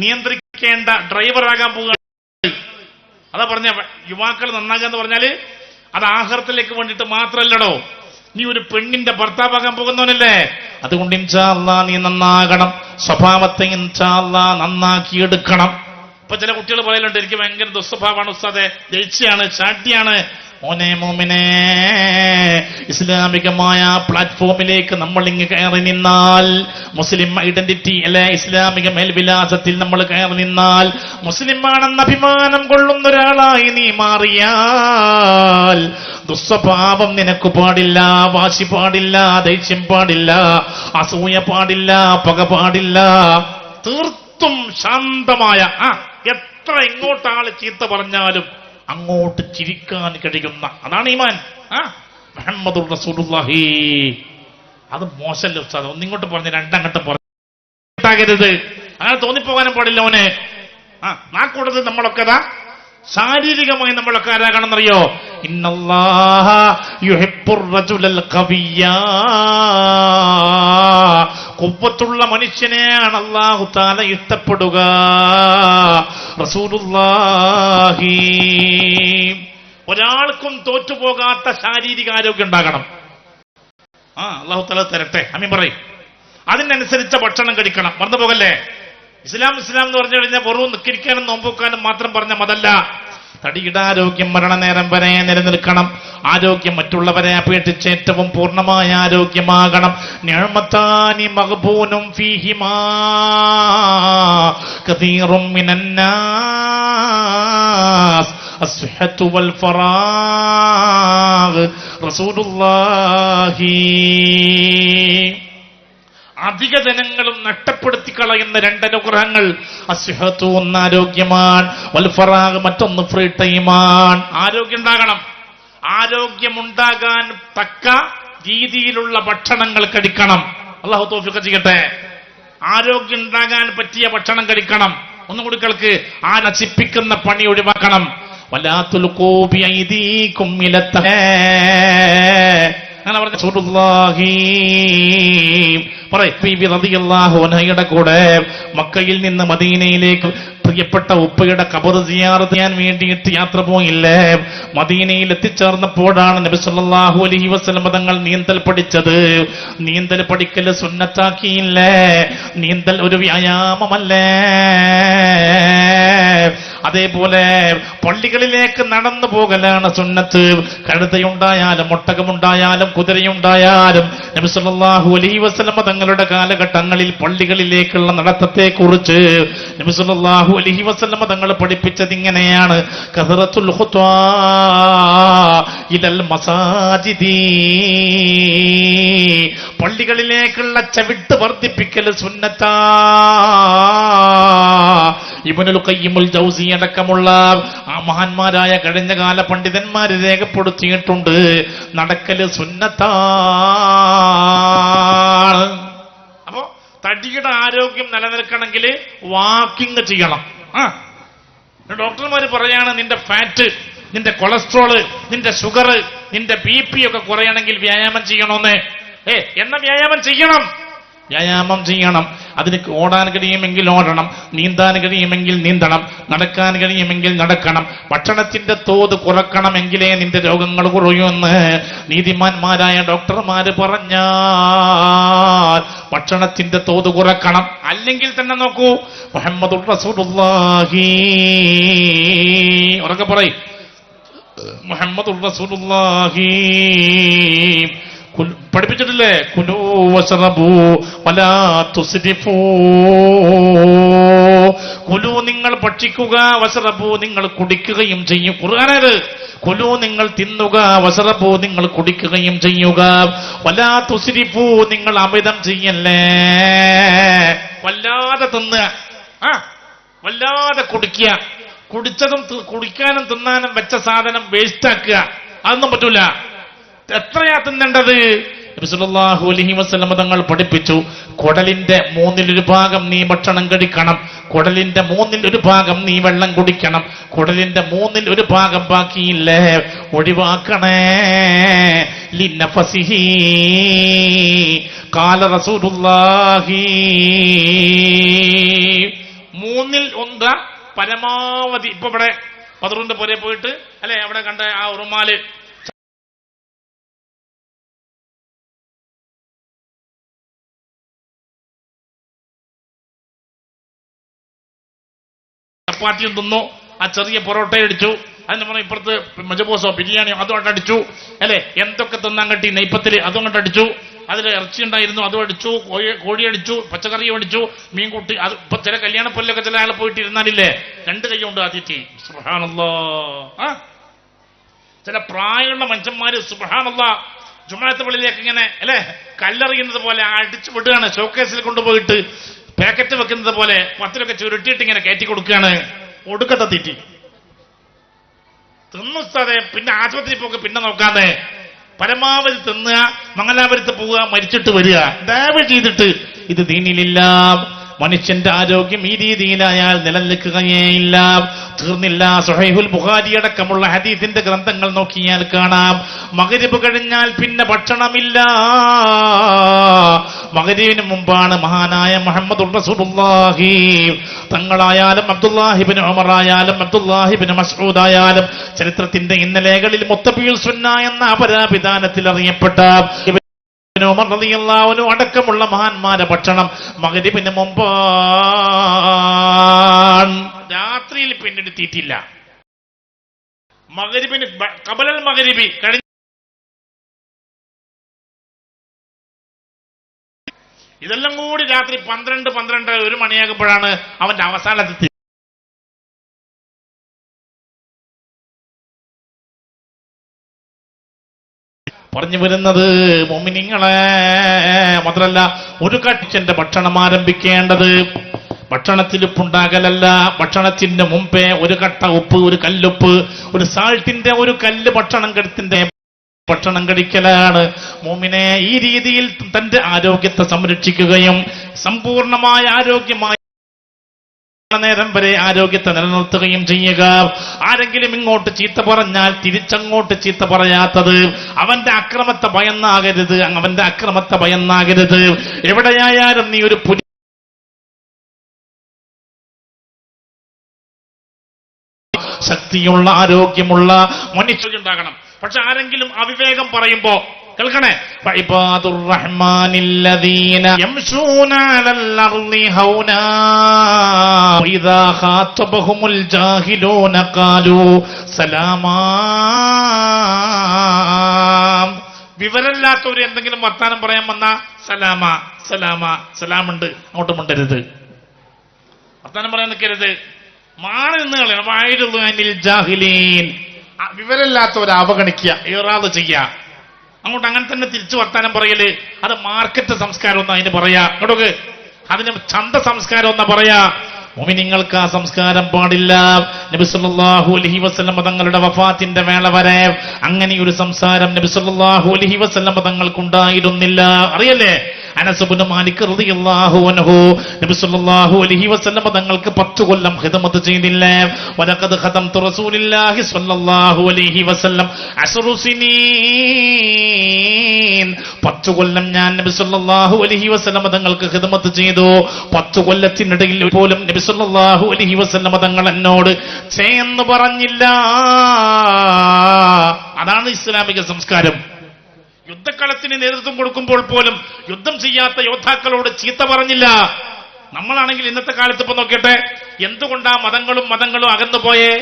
[SPEAKER 1] നിയന്ത്രിക്കേണ്ട ഡ്രൈവറാകാൻ പോവുകയാണ്. അതാ പറഞ്ഞ യുവാക്കൾ നന്നാകുക എന്ന് പറഞ്ഞാല് അത് ആഖിറത്തിലേക്ക് വേണ്ടിയിട്ട് മാത്രമല്ലടോ, നീ ഒരു പെണ്ണിന്റെ ഭർത്താവാകാൻ പോകുന്നവനല്ലേ. അതുകൊണ്ട് ഇൻഷാ അല്ലാഹ് നീ നന്നാകണം, സ്വഭാവത്തെ ഇൻഷാ അല്ലാഹ് നന്നാക്കിയെടുക്കണം. ഇപ്പൊ ചില കുട്ടികൾ പറയലുണ്ട്, എനിക്ക് ഭയങ്കര ദുസ്വഭാവമാണ് ഉസ്താദെ, ദേഷ്യാണ്, ചാട്ടിയാണ്, ഓനെ മോമിനെ, ഇസ്ലാമികമായ പ്ലാറ്റ്ഫോമിലേക്ക് നമ്മൾ ഇങ്ങ് കയറി നിന്നാൽ, മുസ്ലിം ഐഡന്റിറ്റി അല്ലെ ഇസ്ലാമിക മേൽവിലാസത്തിൽ നമ്മൾ കയറി നിന്നാൽ, മുസ്ലിമാണെന്ന അഭിമാനം കൊള്ളുന്ന ഒരാളായി നീ മാറിയാൽ, ദുസ്വഭാവം നിനക്ക് പാടില്ല, വാശി പാടില്ല, ദേഷ്യം പാടില്ല, അസൂയ പാടില്ല, പക പാടില്ല. തീർത്തും ശാന്തമായ, എത്ര ഇങ്ങോട്ടാള് ചീത്ത പറഞ്ഞാലും അങ്ങോട്ട് ചിരിക്കാൻ കഴിയുന്ന, അതാണ് ഈമാൻ. മുഹമ്മദുർ റസൂലുള്ളാഹി. അത് മോശമല്ല ഉസ്താദ്, ഒന്നിങ്ങോട്ട് പറഞ്ഞ് രണ്ടങ്ങോട്ട് പറഞ്ഞാകരുത്, അങ്ങനെ തോന്നിപ്പോകാനും പാടില്ല. ഓനെ നാക്കൂടത് നമ്മളൊക്കെ ശാരീരികമായി നമ്മളൊക്കെ ആരാകണമെന്നറിയോ? ഇന്നല്ലാഹ യുഹിബ്ബുർ റജുലൽ ഖവിയ്യ, ഖുവ്വത്തുള്ള മനുഷ്യനെയാണ് അല്ലാഹു തആല ഇഷ്ടപ്പെടുക. റസൂലുള്ളാഹി. ഒരാൾക്കും തോറ്റുപോകാത്ത ശാരീരിക ആരോഗ്യം ഉണ്ടാകണം. അല്ലാഹു തആല തരട്ടെ, ആമീൻ പറയും. അതിനനുസരിച്ച ഭക്ഷണം കഴിക്കണം, മറന്നു പോകല്ലേ. ഇസ്ലാം എന്ന് പറഞ്ഞു കഴിഞ്ഞാൽ വെറും നിസ്കരിക്കാനും നോമ്പുക്കാനും മാത്രം പറഞ്ഞ മതല്ല. തടിയുടെ ആരോഗ്യം മരണനേരം വരെ നിലനിൽക്കണം. ആരോഗ്യം മറ്റുള്ളവരെ അപേക്ഷിച്ച് ഏറ്റവും പൂർണ്ണമായ ആരോഗ്യമാകണം. നിഅമതാനി മഗ്ബൂനും ഫീഹിമാ കതീറും മിനന്നാസ് അസ്ഹത്തു വൽ ഫറാഗ്. റസൂലുള്ളാഹി. അധിക ജനങ്ങളും നഷ്ടപ്പെടുത്തി കളയുന്ന രണ്ടനുഗ്രഹങ്ങൾ, അസ്ഹത്തു ഒന്ന് ആരോഗ്യമാണ്, വൽ ഫറാഗ് മറ്റൊന്ന് ഫ്രീ ടൈമാണ്. ആരോഗ്യം ഉണ്ടാകണം. ആരോഗ്യമുണ്ടാകാൻ തക്ക രീതിയിലുള്ള ഭക്ഷണങ്ങൾ കഴിക്കണം. അല്ലാഹു തൗഫീഖ് ചെയ്യട്ടെ. ആരോഗ്യം ഉണ്ടാകാൻ പറ്റിയ ഭക്ഷണം കഴിക്കണം. ഒന്നുകൂടി കേൾക്ക്. നശിപ്പിക്കുന്ന പണി ഒഴിവാക്കണം. വലാ തുൽഖൂ ബിഐദീകും ഇലത്ത, അങ്ങനെ പറഞ്ഞ റസൂലുള്ളാഹി റളിയല്ലാഹു കൂടെ മക്കയിൽ നിന്ന് മദീനയിലേക്ക് പ്രിയപ്പെട്ട ഉപ്പയുടെ ഖബർ സിയാറത്ത് ചെയ്യാൻ വേണ്ടിയിട്ട് യാത്ര പോയില്ലേ? മദീനയിൽ എത്തിച്ചേർന്നപ്പോഴാണ് നബി സല്ലല്ലാഹു അലൈഹി വസല്ലം തങ്ങൾ നീന്തൽ പഠിച്ചത്. നീന്തൽ പഠിക്കൽ സുന്നത്താക്കിയില്ലേ? നീന്തൽ ഒരു വ്യായാമമല്ലേ? അതേപോലെ പള്ളികളിലേക്ക് നടന്നു പോകലാണ് സുന്നത്ത്. കഴുതയുണ്ടായാലും ഒട്ടകമുണ്ടായാലും കുതിരയുണ്ടായാലും നബി സല്ലല്ലാഹു അലൈഹി വസല്ലം തങ്ങളുടെ കാലഘട്ടങ്ങളിൽ പള്ളികളിലേക്കുള്ള നടത്തത്തെ കുറിച്ച് നബി സല്ലല്ലാഹു അലൈഹി വസല്ലം തങ്ങൾ പഠിപ്പിച്ചത് ഇങ്ങനെയാണ്: കസറത്തുൽ ഖുത്വാ ഇലൽ മസാജിദി, പള്ളികളിലേക്കുള്ള ചവിട്ട് വർദ്ധിപ്പിക്കൽ സുന്നത്താ. ഇബ്നുൽ ഖയ്യിമുൽ ജൗസി അടക്കമുള്ള ആ മഹാന്മാരായ കഴിഞ്ഞകാല പണ്ഡിതന്മാര് രേഖപ്പെടുത്തിയിട്ടുണ്ട്, നടക്കല് സുന്നത്താണ്. അപ്പോ തടിയുടെ ആരോഗ്യം നിലനിൽക്കണമെങ്കിൽ വാക്കിംഗ് ചെയ്യണം. ഡോക്ടർമാര് പറയാണ്, നിന്റെ ഫാറ്റ്, നിന്റെ കൊളസ്ട്രോള്, നിന്റെ ഷുഗർ, നിന്റെ BP ഒക്കെ കുറയണമെങ്കിൽ വ്യായാമം ചെയ്യണമെന്ന്. എന്ന വ്യായാമം ചെയ്യണം. വ്യായാമം ചെയ്യണം. അതിന് ഓടാൻ കഴിയുമെങ്കിൽ ഓടണം, നീന്താൻ കഴിയുമെങ്കിൽ നീന്തണം, നടക്കാൻ കഴിയുമെങ്കിൽ നടക്കണം. ഭക്ഷണത്തിന്റെ തോത് കുറക്കണമെങ്കിലേ നിന്റെ രോഗങ്ങൾ കുറയുമെന്ന് നീതിമാന്മാരായ ഡോക്ടർമാര് പറഞ്ഞാൽ ഭക്ഷണത്തിന്റെ തോത് കുറക്കണം. അല്ലെങ്കിൽ തന്നെ നോക്കൂ, മുഹമ്മദുർ റസൂലുള്ളാഹി, ഉറക്കെ പറയ്, മുഹമ്മദുർ റസൂലുള്ളാഹി പഠിപ്പിച്ചിട്ടില്ലേ? കുലൂ വശറബൂ വലാ തുസ്രിഫൂ. കുലു നിങ്ങൾ ഭക്ഷിക്കുക, വശറബൂ നിങ്ങൾ കുടിക്കുകയും ചെയ്യും. ഖുർആനത്. കുലു നിങ്ങൾ തിന്നുക, വശറബൂ നിങ്ങൾ കുടിക്കുകയും ചെയ്യുക, വലാ തുസ്രിഫൂ നിങ്ങൾ അമിതം ചെയ്യല്ലേ. വല്ലാതെ തിന്നുക, വല്ലാതെ കുടിക്കുക, കുടിച്ചതും കുടിക്കാനും തിന്നാനും വെച്ച സാധനം വേസ്റ്റ് ആക്കുക, അതൊന്നും പറ്റൂല. എത്രയാ തിന്നേണ്ടത്? നബി സല്ലല്ലാഹു അലൈഹി വസല്ലം തങ്ങൾ പഠിപ്പിച്ചു, കുടലിന്റെ 1/3 ഭാഗം നീ ഭക്ഷണം കഴിക്കണം, കുടലിന്റെ 1/3 ഭാഗം നീ വെള്ളം കുടിക്കണം, കുടലിന്റെ 1/3 ഭാഗം ബാക്കിയില്ലേ ഒഴിവാക്കണേ. ലിനഫസിഹി ഖാല റസൂലുള്ളാഹി. 1/3 പരമാവധി. ഇപ്പൊ ഇവിടെ പതറുന്റെ പുരേ പോയിട്ട് അല്ലെ, അവിടെ കണ്ട ആ ഉറുമാല് ചപ്പാത്തിയും തിന്നു, ആ ചെറിയ പൊറോട്ട അടിച്ചു, അതിന് പറഞ്ഞ ഇപ്പുറത്ത് മജബോസോ ബിരിയാണിയോ അതുകൊണ്ട് അടിച്ചു അല്ലെ, എന്തൊക്കെ തിന്നാൻ കട്ടി നെയ്പ്പത്തിൽ അതും കൊണ്ട് അടിച്ചു, അതിൽ ഇറച്ചി ഉണ്ടായിരുന്നു അതും അടിച്ചു, കോഴി അടിച്ചു, പച്ചക്കറിയും അടിച്ചു, മീൻകൂട്ടി. അത് ഇപ്പൊ ചില കല്യാണപ്പൊല്ലൊക്കെ ചില ആളെ പോയിട്ട് ഇരുന്നാലില്ലേ 2 കൈ കൊണ്ട് ആദ്യത്തെ സുബ്ഹാനല്ലാഹ്. ചില പ്രായമുള്ള മനുഷ്യന്മാര് സുബ്ഹാനല്ലാഹ് ജുമാഅത്ത് പള്ളിയിലേക്ക് ഇങ്ങനെ അല്ലെ കല്ലെറിയുന്നത് പോലെ അടിച്ചു വിടുകയാണ്, ഷോക്കേസിൽ കൊണ്ടുപോയിട്ട് പാക്കറ്റ് വെക്കുന്നത് പോലെ 10 ചുരുട്ടിയിട്ട് ഇങ്ങനെ കയറ്റി കൊടുക്കുകയാണ്. ഒടുക്കത്തെ തീറ്റി തിന്നുസ്താതെ. പിന്നെ ആശുപത്രി പോക്ക് പിന്നെ നോക്കാതെ പരമാവധി തിന്നുക, മംഗലാപുരത്ത് പോവുക, മരിച്ചിട്ട് വരിക. ദയവ് ചെയ്തിട്ട് ഇത് ദീനിലില്ല. മനുഷ്യന്റെ ആരോഗ്യം ഈ രീതിയിലായാൽ നിലനിൽക്കുകയേയില്ല. തീർന്നില്ല. സ്വഹീഹുൽ ബുഖാരി അടക്കമുള്ള ഹദീസിന്റെ ഗ്രന്ഥങ്ങൾ നോക്കിയാൽ കാണാം, മഗ്രിബ് കഴിഞ്ഞാൽ പിന്നെ ഭക്ഷണമില്ല. മഗ്രിബിന് മുമ്പാണ് മഹാനായ മുഹമ്മദുർ റസൂലുള്ളാഹി തങ്ങളായാലും അബ്ദുല്ലാഹിബ്നു ഉമർ ആയാലും അബ്ദുല്ലാഹിബ്നു മസ്ഊദ് ആയാലും ചരിത്രത്തിന്റെ ഇന്നലെകളിൽ മുത്തബിയുൽ സുന്ന എന്ന അപരാപിധാനത്തിൽ അറിയപ്പെട്ട ഉമർ റളിയല്ലാഹു അൻഹു അടക്കമുള്ള മഹാന്മാരെ ഭക്ഷണം മഗ്രിബിന് മുമ്പ് രാത്രിയിൽ പിന്നീട് തീറ്റില്ല. മഗ്രിബിന് ഖബലൽ മഗ്രിബി കഴിഞ്ഞ ഇതെല്ലാം കൂടി രാത്രി 12 മണിയാകുമ്പോഴാണ് അവന്റെ അവസാനത്തെ പറഞ്ഞു വരുന്നത്. മുഅ്മിനീങ്ങളെ മാത്രല്ല, ഒരു കട്ടിച്ചന്റെ ഭക്ഷണം ആരംഭിക്കേണ്ടത് ഭക്ഷണത്തിൽ ഉപ്പുണ്ടാകലല്ല, ഭക്ഷണത്തിന് മുമ്പേ ഒരു കട്ട ഉപ്പ്, ഒരു കല്ലുപ്പ്, ഒരു സാൾട്ടിന്റെ ഒരു കല്ല് ഭക്ഷണം കഴിക്കലാണ്. മുഅ്മിനെ ഈ രീതിയിൽ തന്റെ ആരോഗ്യത്തെ സംരക്ഷിക്കുകയും സമ്പൂർണമായ ആരോഗ്യമായി നേരം വരെ ആരോഗ്യത്തെ നിലനിർത്തുകയും ചെയ്യുക. ആരെങ്കിലും ഇങ്ങോട്ട് ചീത്ത പറഞ്ഞാൽ തിരിച്ചങ്ങോട്ട് ചീത്ത പറയാത്തത്, അവന്റെ അക്രമത്തെ ഭയന്നാകരുത്. എവിടെയായാലും നീ ഒരു ശക്തിയുള്ള ആരോഗ്യമുള്ള മനുഷ്യരുണ്ടാകണം. പക്ഷെ ആരെങ്കിലും അവിവേകം പറയുമ്പോ കേൾക്കണേ, ഇബാദുർ റഹ്മാനില്ലദീന യംശൂന അലൽ അർളി ഹൗനാ വഇദാ ഖാതബഹുമുൽ ജാഹിലൂന ഖാലൂ സലാമാ. വിവരമില്ലാത്തവർ എന്തെങ്കിലും വർത്താനം പറയാൻ വന്നാ സലാമാ സലാമാ, സലാമുണ്ട്, അങ്ങോട്ട് മുണ്ടരുത്, വർത്താനം പറയാൻ നിൽക്കരുത്, മാറി നിന്ന് കളയണം. വഅയ്ദുൽ ജാഹിലീൻ, വിവരമില്ലാത്തവരെ അവഗണിക്കുക, ഇറാദ ചെയ്യുക. അങ്ങോട്ട് അങ്ങനെ തന്നെ തിരിച്ചു വർത്താനം പറയല്, അത് മാർക്കറ്റ് സംസ്കാരം ഒന്നും അതിന് പറയാ. അങ്ങോട്ട് അതിന് ചന്ത സംസ്കാരം ഒന്നാ പറയാ. മുഅ്മിനീങ്ങൾക്ക് ആ സംസ്കാരം പാടില്ല. നബി സല്ലല്ലാഹു അലൈഹി വസല്ലം തങ്ങളുടെ വഫാത്തിന്റെ വേള വരെ അങ്ങനെ ഒരു സംസാരം നബി സല്ലല്ലാഹു അലൈഹി വസല്ലം തങ്ങൾക്കുണ്ടായിരുന്നില്ല. അറിയല്ലേ, അനസ് ഇബ്നു മാലിക് റളിയല്ലാഹു അൻഹു നബി സല്ലല്ലാഹു അലൈഹി വസല്ലം തങ്ങൾക്ക് 10 കൊല്ലം ഖിദ്മത്ത് ചെയ്തില്ലേ. വലഖദ് ഖതംതു റസൂലില്ലാഹി സ്വല്ലല്ലാഹു അലൈഹി വസല്ലം അസ്റു സിനീൻ, 10 കൊല്ലം ഞാൻ നബി സല്ലല്ലാഹു അലൈഹി വസല്ലം തങ്ങൾക്ക് ഖിദ്മത്ത് ചെയ്തു. 10 കൊല്ലത്തിനിടയിൽ പോലും നബി സല്ലല്ലാഹു അലൈഹി വസല്ലം തങ്ങൾ എന്നോട് ചേന്ന് പറഞ്ഞില്ല. അതാണ് ഇസ്ലാമിക സംസ്കാരം. യുദ്ധക്കളത്തിന് നേതൃത്വം കൊടുക്കുമ്പോൾ പോലും യുദ്ധം ചെയ്യാത്ത യോദ്ധാക്കളോട് ചീത്ത പറഞ്ഞില്ല. നമ്മളാണെങ്കിൽ ഇന്നത്തെ കാലത്ത് ഇപ്പൊ നോക്കിയട്ടെ, എന്തുകൊണ്ടാ മതങ്ങളും അകന്നുപോയേ?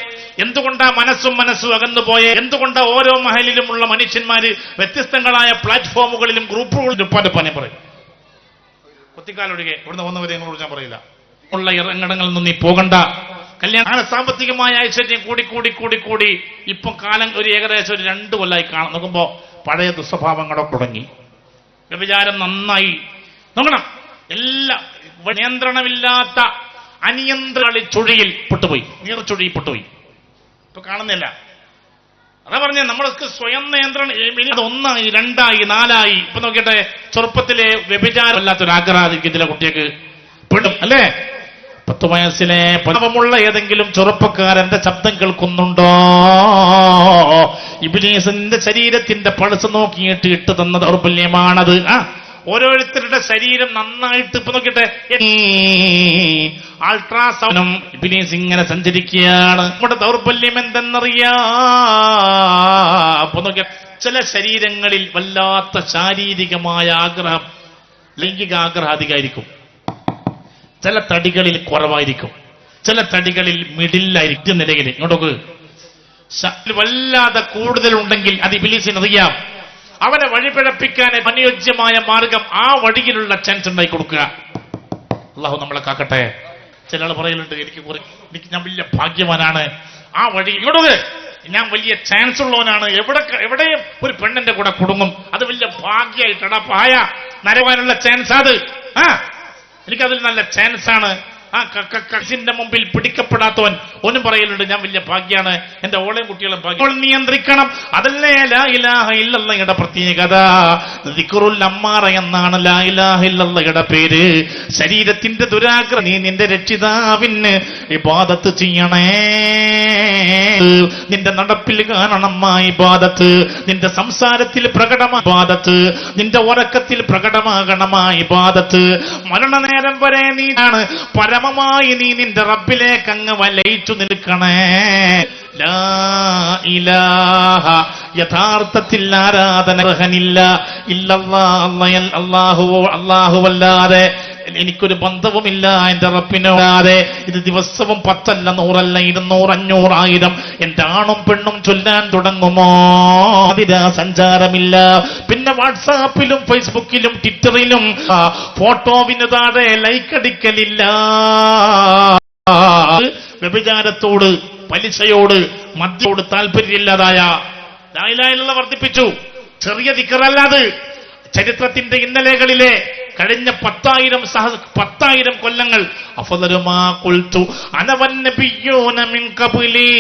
[SPEAKER 1] എന്തുകൊണ്ടാ മനസ്സും അകന്നുപോയേ? എന്തുകൊണ്ടാ ഓരോ മഹലിലുമുള്ള മനുഷ്യന്മാര് വ്യത്യസ്തങ്ങളായ പ്ലാറ്റ്ഫോമുകളിലും ഗ്രൂപ്പുകളിലും പനെ പറയും. കുത്തിക്കാലൊഴികെ ഇവിടുന്ന് വന്നവരെ ഞങ്ങളോട് ഞാൻ പറയില്ല. ഉള്ള ഇറങ്ങടങ്ങളിൽ നിന്ന് നീ പോകണ്ട. കല്യാണം സാമ്പത്തികമായ ഐശ്വര്യം കൂടി ഇപ്പം കാലം ഒരു ഏകദേശം 2 കൊല്ലമായി കാണാം. നോക്കുമ്പോ പഴയ ദുസ്വഭാവങ്ങളൊക്കെ തുടങ്ങി. വ്യഭിചാരം നന്നായി നോക്കണം. എല്ലാം നിയന്ത്രണമില്ലാത്ത അനിയന്ത്രണ ചുഴിയിൽ പൊട്ടുപോയി, നീർച്ചുഴിയിൽ പൊട്ടുപോയി. ഇപ്പൊ കാണുന്നില്ല. അതാ പറഞ്ഞ നമ്മൾക്ക് സ്വയം നിയന്ത്രണം. അത് 1 ആയി 2 ആയി 4 ആയി. ഇപ്പൊ നോക്കിട്ടെ, ചെറുപ്പത്തിലെ വ്യഭിചാരമില്ലാത്തൊരാഗ്രഹിക്കും ചില കുട്ടികൾക്ക് പെടും അല്ലേ? 10 വയസ്സിലെ പാപമുള്ള ഏതെങ്കിലും ചെറുപ്പക്കാരന്റെ ശബ്ദം കേൾക്കുന്നുണ്ടോ? ഇബ്ലീസിന്റെ ശരീരത്തിന്റെ പൾസ് നോക്കിയിട്ട് ഇട്ട് തന്ന ദൗർബല്യമാണത്. ഓരോരുത്തരുടെ ശരീരം നന്നായിട്ട് ഇപ്പൊ നോക്കിട്ടെ, അൾട്രാസൗണ്ടും ഇബ്ലീസ് ഇങ്ങനെ സഞ്ചരിക്കുകയാണ്. നമ്മുടെ ദൗർബല്യം എന്തെന്നറിയാ? അപ്പൊ നോക്കിയ ചില ശരീരങ്ങളിൽ വല്ലാത്ത ശാരീരികമായ ആഗ്രഹം, ലൈംഗിക ആഗ്രഹം അധികമായിരിക്കും. ചില തടികളിൽ കുറവായിരിക്കും, ചില തടികളിൽ മിഡിലായിരിക്കും നിലയിൽ. ഇങ്ങോട്ടൊക്കെ വല്ലാതെ കൂടുതലുണ്ടെങ്കിൽ അത് ഇബ്ലീസിന് അറിയാം. അവനെ വഴിപിഴപ്പിക്കാൻ അനുയോജ്യമായ മാർഗം ആ വഴിയിലുള്ള ചാൻസ് ഉണ്ടായി കൊടുക്കുക. അള്ളാഹു നമ്മളെ കാക്കട്ടെ. ചില ആൾ പറയലുണ്ട്, എനിക്ക് ഞാൻ വലിയ ഭാഗ്യവാനാണ്, ആ വഴി ഇങ്ങോട്ട് ഞാൻ വലിയ ചാൻസ് ഉള്ളവനാണ്, എവിടെയും ഒരു പെണ്ണിന്റെ കൂടെ കുടുങ്ങും, അത് വലിയ ഭാഗ്യമായിട്ടാണ് പായ നരവാനുള്ള ചാൻസ്. അത് എനിക്കതിൽ നല്ല ചാൻസാണ്. കസിന്റെ മുമ്പിൽ പിടിക്കപ്പെടാത്തവൻ ഒന്നും പറയലുണ്ട്, ഞാൻ വലിയ ഭാഗ്യാണ്, എന്റെ ഓളയും കുട്ടികളും ഭാഗ്യം. നിയന്ത്രിക്കണം, അതല്ലേ ലാ ഇലാഹ ഇല്ലല്ലാഹയുടെ പ്രത്യേകത. ദിക്റുൽ അമ്മാറ എന്നാണ് ലാ ഇലാഹ ഇല്ലല്ലാഹയുടെ പേര്. ശരീരത്തിന്റെ ദുരാഗ്രഹം നീ നിന്റെ രക്ഷിതാവിന് ഇബാദത്ത് ചെയ്യണേ. നിന്റെ നടപ്പിൽ കാണണമായ ഇബാദത്ത്, നിന്റെ സംസാരത്തിൽ പ്രകടമായ ഇബാദത്ത്, നിന്റെ ഉറക്കത്തിൽ പ്രകടമാകണമായ ഇബാദത്ത്. മരണനേരം വരെ നീയാണ് പരമമായി നീ നിന്റെ റബ്ബിലേക്ക് അങ്ങ് വലയിച്ചു നിൽക്കണേ. ലാ ഇലാഹ, യഥാർത്ഥത്തിൽ ആരാധനർഹനില്ല അല്ലാഹുവല്ലാതെ എനിക്കൊരു ബന്ധവുമില്ല എന്റെ റബ്ബിനോടാതെ. ഇത് ദിവസവും 10 അല്ല 100 അല്ല 200 500 1000 എന്റെ ആണും പെണ്ണും ചൊല്ലാൻ തുടങ്ങുമോ? സഞ്ചാരമില്ല. പിന്നെ വാട്സാപ്പിലും ഫേസ്ബുക്കിലും ട്വിറ്ററിലും ഫോട്ടോവിന് താഴെ ലൈക്ക് അടിക്കലില്ല. വ്യഭിചാരത്തോട്, പലിശയോട്, മദ്യത്തോട് താല്പര്യമില്ലാതായ ലാ ഇലാഹ ഇല്ലല്ലാഹ് വർദ്ധിപ്പിച്ചു. ചെറിയ ദിക്റല്ലാതെ ചരിത്രത്തിന്റെ ഇന്നലെകളിലെ കഴിഞ്ഞ 10,000 കൊല്ലങ്ങൾ അഫ്ളലുമാ ഖുൽതു അന വന്നബിയ്യൂന മിൻ ഖബ്ലി,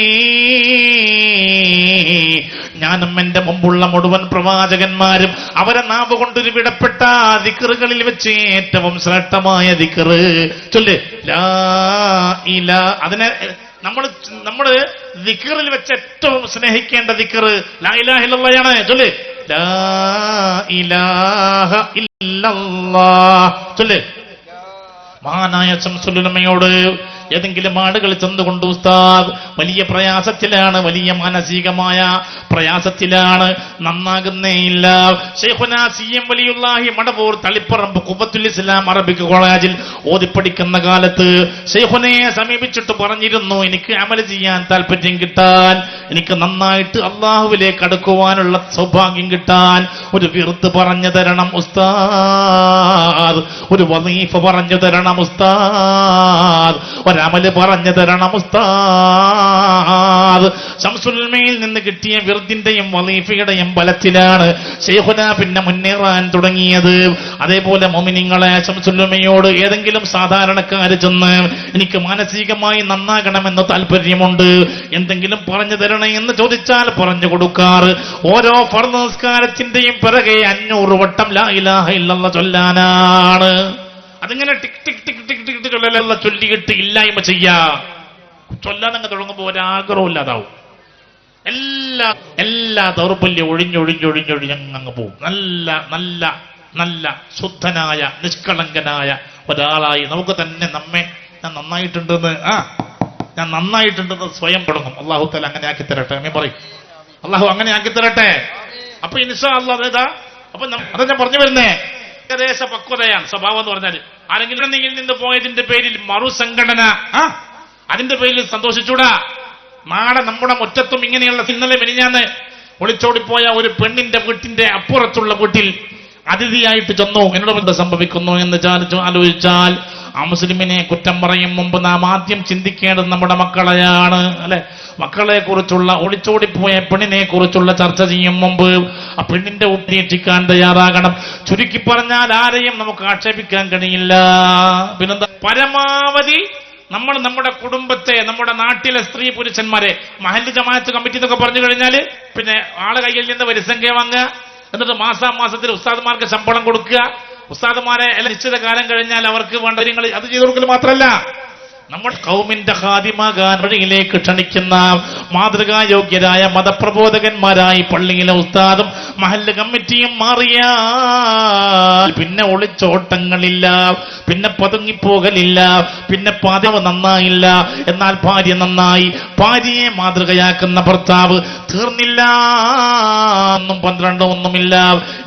[SPEAKER 1] ഞാനും എന്റെ മുമ്പുള്ള മുഴുവൻ പ്രവാചകന്മാരും അവരെ നാവ് കൊണ്ടൊരു വിടപ്പെട്ട ദിക്റുകളിൽ വെച്ച് ഏറ്റവും ശ്രേഷ്ഠമായ ദിക്ർ ചൊല്ല് ലാ ഇലാഹ. അതിനെ നമ്മള് ദിക്റിൽ വെച്ച് ഏറ്റവും സ്നേഹിക്കേണ്ട ദിക്ർ ലാ ഇലാഹ ഇല്ലല്ലാഹയാണ്. ചൊല്ല് ലാ ഇലാഹ ഇല്ലല്ലാഹ്. ചൊല്ല്. മഹാനായ ശംസുൽ ഉലമയോട് ഏതെങ്കിലും ആളുകൾ ചെന്നുകൊണ്ട് ഉസ്താദ് വലിയ പ്രയാസത്തിലാണ്, വലിയ മാനസികമായ പ്രയാസത്തിലാണ്, നന്നാകുന്നേയില്ല. ശൈഖുനാ CM വലിയുല്ലാഹി മടവൂർ തളിപ്പറമ്പ് ഖുവത്തുൽ ഇസ്ലാം അറബിക് കോളേജിൽ ഓതിപ്പടിക്കുന്ന കാലത്ത് ശൈഖുനയെ സമീപിച്ചിട്ട് പറഞ്ഞിരുന്നു, എനിക്ക് അമൽ ചെയ്യാൻ താല്പര്യം കിട്ടാൻ, എനിക്ക് നന്നായിട്ട് അള്ളാഹുവിലേക്ക് അടുക്കുവാനുള്ള സൗഭാഗ്യം കിട്ടാൻ ഒരു വിർദ് പറഞ്ഞു തരണം ഉസ്താദ്, ഒരു വദീഫ പറഞ്ഞു തരണം ഉസ്താദ്, ഒരമല് പറഞ്ഞു തരണം ഉസ്താദ്. ശംസുൽ ഉലമയിൽ നിന്ന് കിട്ടിയ വിർദിന്റെയും വദീഫയുടെയും ബലത്തിലാണ് ശൈഖുന പിന്നെ മുന്നേറാൻ തുടങ്ങിയത്. അതേപോലെ മുഅ്മിനീങ്ങളെ ശംസുൽ ഉലമയോട് ഏതെങ്കിലും സാധാരണക്കാര് ചെന്ന് എനിക്ക് മാനസികമായി നന്നാകണമെന്ന് താല്പര്യമുണ്ട്, എന്തെങ്കിലും പറഞ്ഞു തരണേ എന്ന് ചോദിച്ചാൽ പറഞ്ഞു കൊടുക്കാറ് ഓരോ ഫർദ് നിസ്കാരത്തിന്റെയും പിറകെ 500 വട്ടം ലാ ഇലാഹ ഇല്ലല്ലാഹ് ചൊല്ലാനാണ്. അതിങ്ങനെ ടിക് ടിക് ടിക് ടിക് ടിക് ചൊല്ലലുള്ള ചൊല്ലിയിട്ട് ഇല്ലായ്മ ചെയ്യാ. ചൊല്ലാനങ്ങ് തുടങ്ങുമ്പോൾ ഒരാഗ്രഹവും ഇല്ലാതാവും. എല്ലാ ദൗർബല്യം ഒഴിഞ്ഞൊഴിഞ്ഞൊഴിഞ്ഞൊഴിഞ്ഞങ്ങ് പോവും. നല്ല നല്ല നല്ല ശുദ്ധനായ നിഷ്കളങ്കനായ ഒരാളായി നമുക്ക് തന്നെ നമ്മെ ഞാൻ നന്നായിട്ടുണ്ടെന്ന് സ്വയം തുടങ്ങും. അള്ളാഹു തആല അങ്ങനെ ആക്കി തരട്ടെ. പറയും അള്ളാഹു അങ്ങനെ ആക്കി തരട്ടെ. അപ്പൊ ഇൻഷാ അല്ലാഹ് അപ്പൊ അതാ ഞാൻ പറഞ്ഞു വരുന്നേ, ഏകദേശ പക്വതയാണ് സ്വഭാവം എന്ന് പറഞ്ഞാൽ. ആരെങ്കിലും നിന്ന് പോയതിന്റെ പേരിൽ മറുസംഘടന, അതിന്റെ പേരിൽ സന്തോഷിച്ചൂടാ. നാളെ നമ്മുടെ മുറ്റത്തും ഇങ്ങനെയുള്ള ഇന്നലെ മെനിഞ്ഞാന്ന് ഒളിച്ചോടിപ്പോയ ഒരു പെണ്ണിന്റെ വീട്ടിന്റെ അപ്പുറത്തുള്ള വീട്ടിൽ അതിഥിയായിട്ട് ചെന്നു. എന്നോട് എന്ത് സംഭവിക്കുന്നു എന്ന് ആലോചിച്ചാൽ ആ മുസ്ലിമിനെ കുറ്റം പറയും മുമ്പ് നാം ആദ്യം ചിന്തിക്കേണ്ടത് നമ്മുടെ മക്കളെയാണ്, അല്ലെ? മക്കളെ കുറിച്ചുള്ള, ഒളിച്ചോടിപ്പോയ പെണ്ണിനെ കുറിച്ചുള്ള ചർച്ച ചെയ്യും മുമ്പ് ആ പെണ്ണിന്റെ ഉപേക്ഷിക്കാൻ തയ്യാറാകണം. ചുരുക്കി പറഞ്ഞാൽ ആരെയും നമുക്ക് ആക്ഷേപിക്കാൻ കഴിയില്ല. പിന്നെന്താ, പരമാവധി നമ്മൾ നമ്മുടെ കുടുംബത്തെ, നമ്മുടെ നാട്ടിലെ സ്ത്രീ പുരുഷന്മാരെ മഹല്ല് ജമാഅത്ത് കമ്മിറ്റി എന്നൊക്കെ പറഞ്ഞു കഴിഞ്ഞാൽ പിന്നെ ആളെ കയ്യിൽ നിന്ന് വരിസംഖ്യ വാങ്ങുക, എന്നിട്ട് മാസാമാസത്തിൽ ഉസ്താദുമാർക്ക് ശമ്പളം കൊടുക്കുക, ഉസ്താദുമാരെ നിശ്ചിത കാലം കഴിഞ്ഞാൽ അവർക്ക് വേണ്ട കാര്യങ്ങൾ അത് ചെയ്തു കൊടുക്കൽ മാത്രമല്ല, നമ്മൾ ഖൗമിന്റെ ഖാദിമാകാൻ വഴിയിലേക്ക് ക്ഷണിക്കുന്ന മാതൃകായോഗ്യരായ മതപ്രബോധകന്മാരായി പള്ളിയിലെ ഉസ്താദും മഹല്ല് കമ്മിറ്റിയും മാറിയാൽ പിന്നെ ഒളിച്ചോട്ടങ്ങളില്ല, പിന്നെ പതുങ്ങിപ്പോകലില്ല, പിന്നെ പാദവ് നന്നായില്ല. എന്നാൽ ഭാര്യ നന്നായി, ഭാര്യയെ മാതൃകയാക്കുന്ന ഭർത്താവ് തീർന്നില്ല. 12 ഒന്നുമില്ല.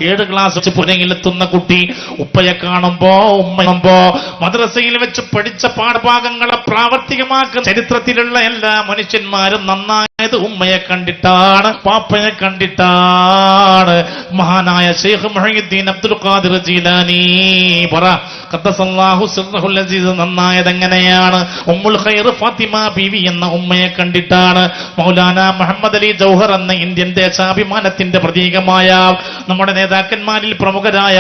[SPEAKER 1] 7 ക്ലാസ് വെച്ച് പുരയിലെത്തുന്ന കുട്ടി ഉപ്പയെ കാണുമ്പോ ഉമ്മയുമ്പോ മദ്രസയിൽ വെച്ച് പഠിച്ച പാഠഭാഗങ്ങളെ പ്രാവർത്തികമാക്കുന്ന ചരിത്രത്തിലുള്ള എല്ലാ മനുഷ്യന്മാരും നന്നായ ഇത് ഉമ്മയെ കണ്ടിട്ടാണ്, പാപ്പയെ കണ്ടിട്ടാണ്. മഹാനായ ശൈഖ് മുഹയ്യിദ്ദീൻ അബ്ദുൽ ഖാദിർ ജീലാനി പറ ഖദ്ദസല്ലാഹു സിർറഹുൽ അസീസ് നന്നായത് എങ്ങനെയാണ്? ഉമ്മുൽ ഖൈർ ഫാത്തിമ ബീവി എന്ന ഉമ്മയെ കണ്ടിട്ടാണ്. മൗലാന മുഹമ്മദ് അലി ജൗഹർ എന്ന ഇന്ത്യൻ ദേശാഭിമാനത്തിന്റെ പ്രതീകമായ നമ്മുടെ നേതാക്കന്മാരിൽ പ്രമുഖരായ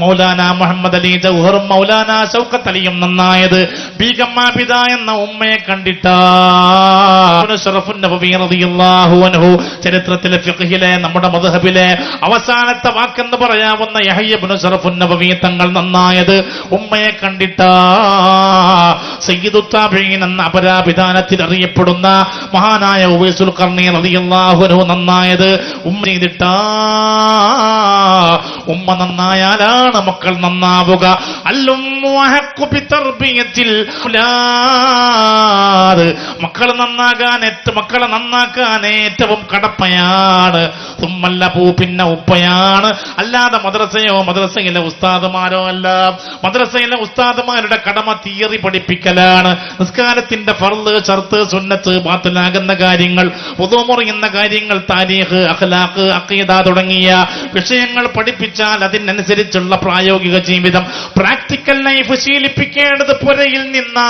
[SPEAKER 1] മൗലാന മുഹമ്മദ് അലി ജൗഹറും മൗലാന ശൗക്കത്ത് അലിയും നന്നായത് ബീഗമ്മ പിത എന്ന ഉമ്മയെ കണ്ടിട്ടാണ്. ശറഫുൻ നബവി റളിയല്ലാഹു അൻഹു ചരിത്രത്തിലെ ഫിഖ്ഹിലെ നമ്മുടെ മദ്ഹബിലെ അവസാനത്തെ വാക്കെന്ന് പറയാവുന്ന യഹ്യ ഇബ്നു ശറഫുൻ നബവി തങ്ങൾ നന്നായത് ഉമ്മയെ കണ്ടിട്ടാ. സയ്യിദുത് താബഈൻ എന്ന അപരാഭിധാനത്തിൽ അറിയപ്പെടുന്ന മഹാനായ ഉവൈസുൽ ഖർനി റളിയല്ലാഹു അൻഹു നന്നായത് ഉമ്മ ചെയ്തിട്ടാ. ഉമ്മ നന്നായാലാണ് മക്കൾ നന്നാവുക. അല്ലുമ്മു അഹഖു ബിതർബിയത്തിൽ ഔലാദ്, മക്കളെ നന്നാക്കാൻ ഏറ്റവും കടപ്പയാണ്. തുമ്മല്ലപൂ, പിന്നെ ഉപ്പയാണ്. അല്ലാതെ മദ്രസയിലെ ഉസ്താദുമാരോ അല്ല. മദ്രസയിലെ ഉസ്താദുമാരുടെ കടമ തിയറി പഠിപ്പിക്കലാണ്. നിസ്കാരത്തിന്റെ ഫർള്, ശർത്ത്, സുന്നത്ത്, ബാത്തിലാകുന്ന കാര്യങ്ങൾ, വുദൂ മുറിയുന്ന കാര്യങ്ങൾ, താരീഖ്, അഖ്ലാഖ്, അഖീദ തുടങ്ങിയ വിഷയങ്ങൾ പഠിപ്പിച്ചാൽ അതിനനുസരിച്ചുള്ള പ്രായോഗിക ജീവിതം, പ്രാക്ടിക്കൽ ലൈഫ് ശീലിപ്പിക്കേണ്ടത് പുരയിൽ നിന്നാ.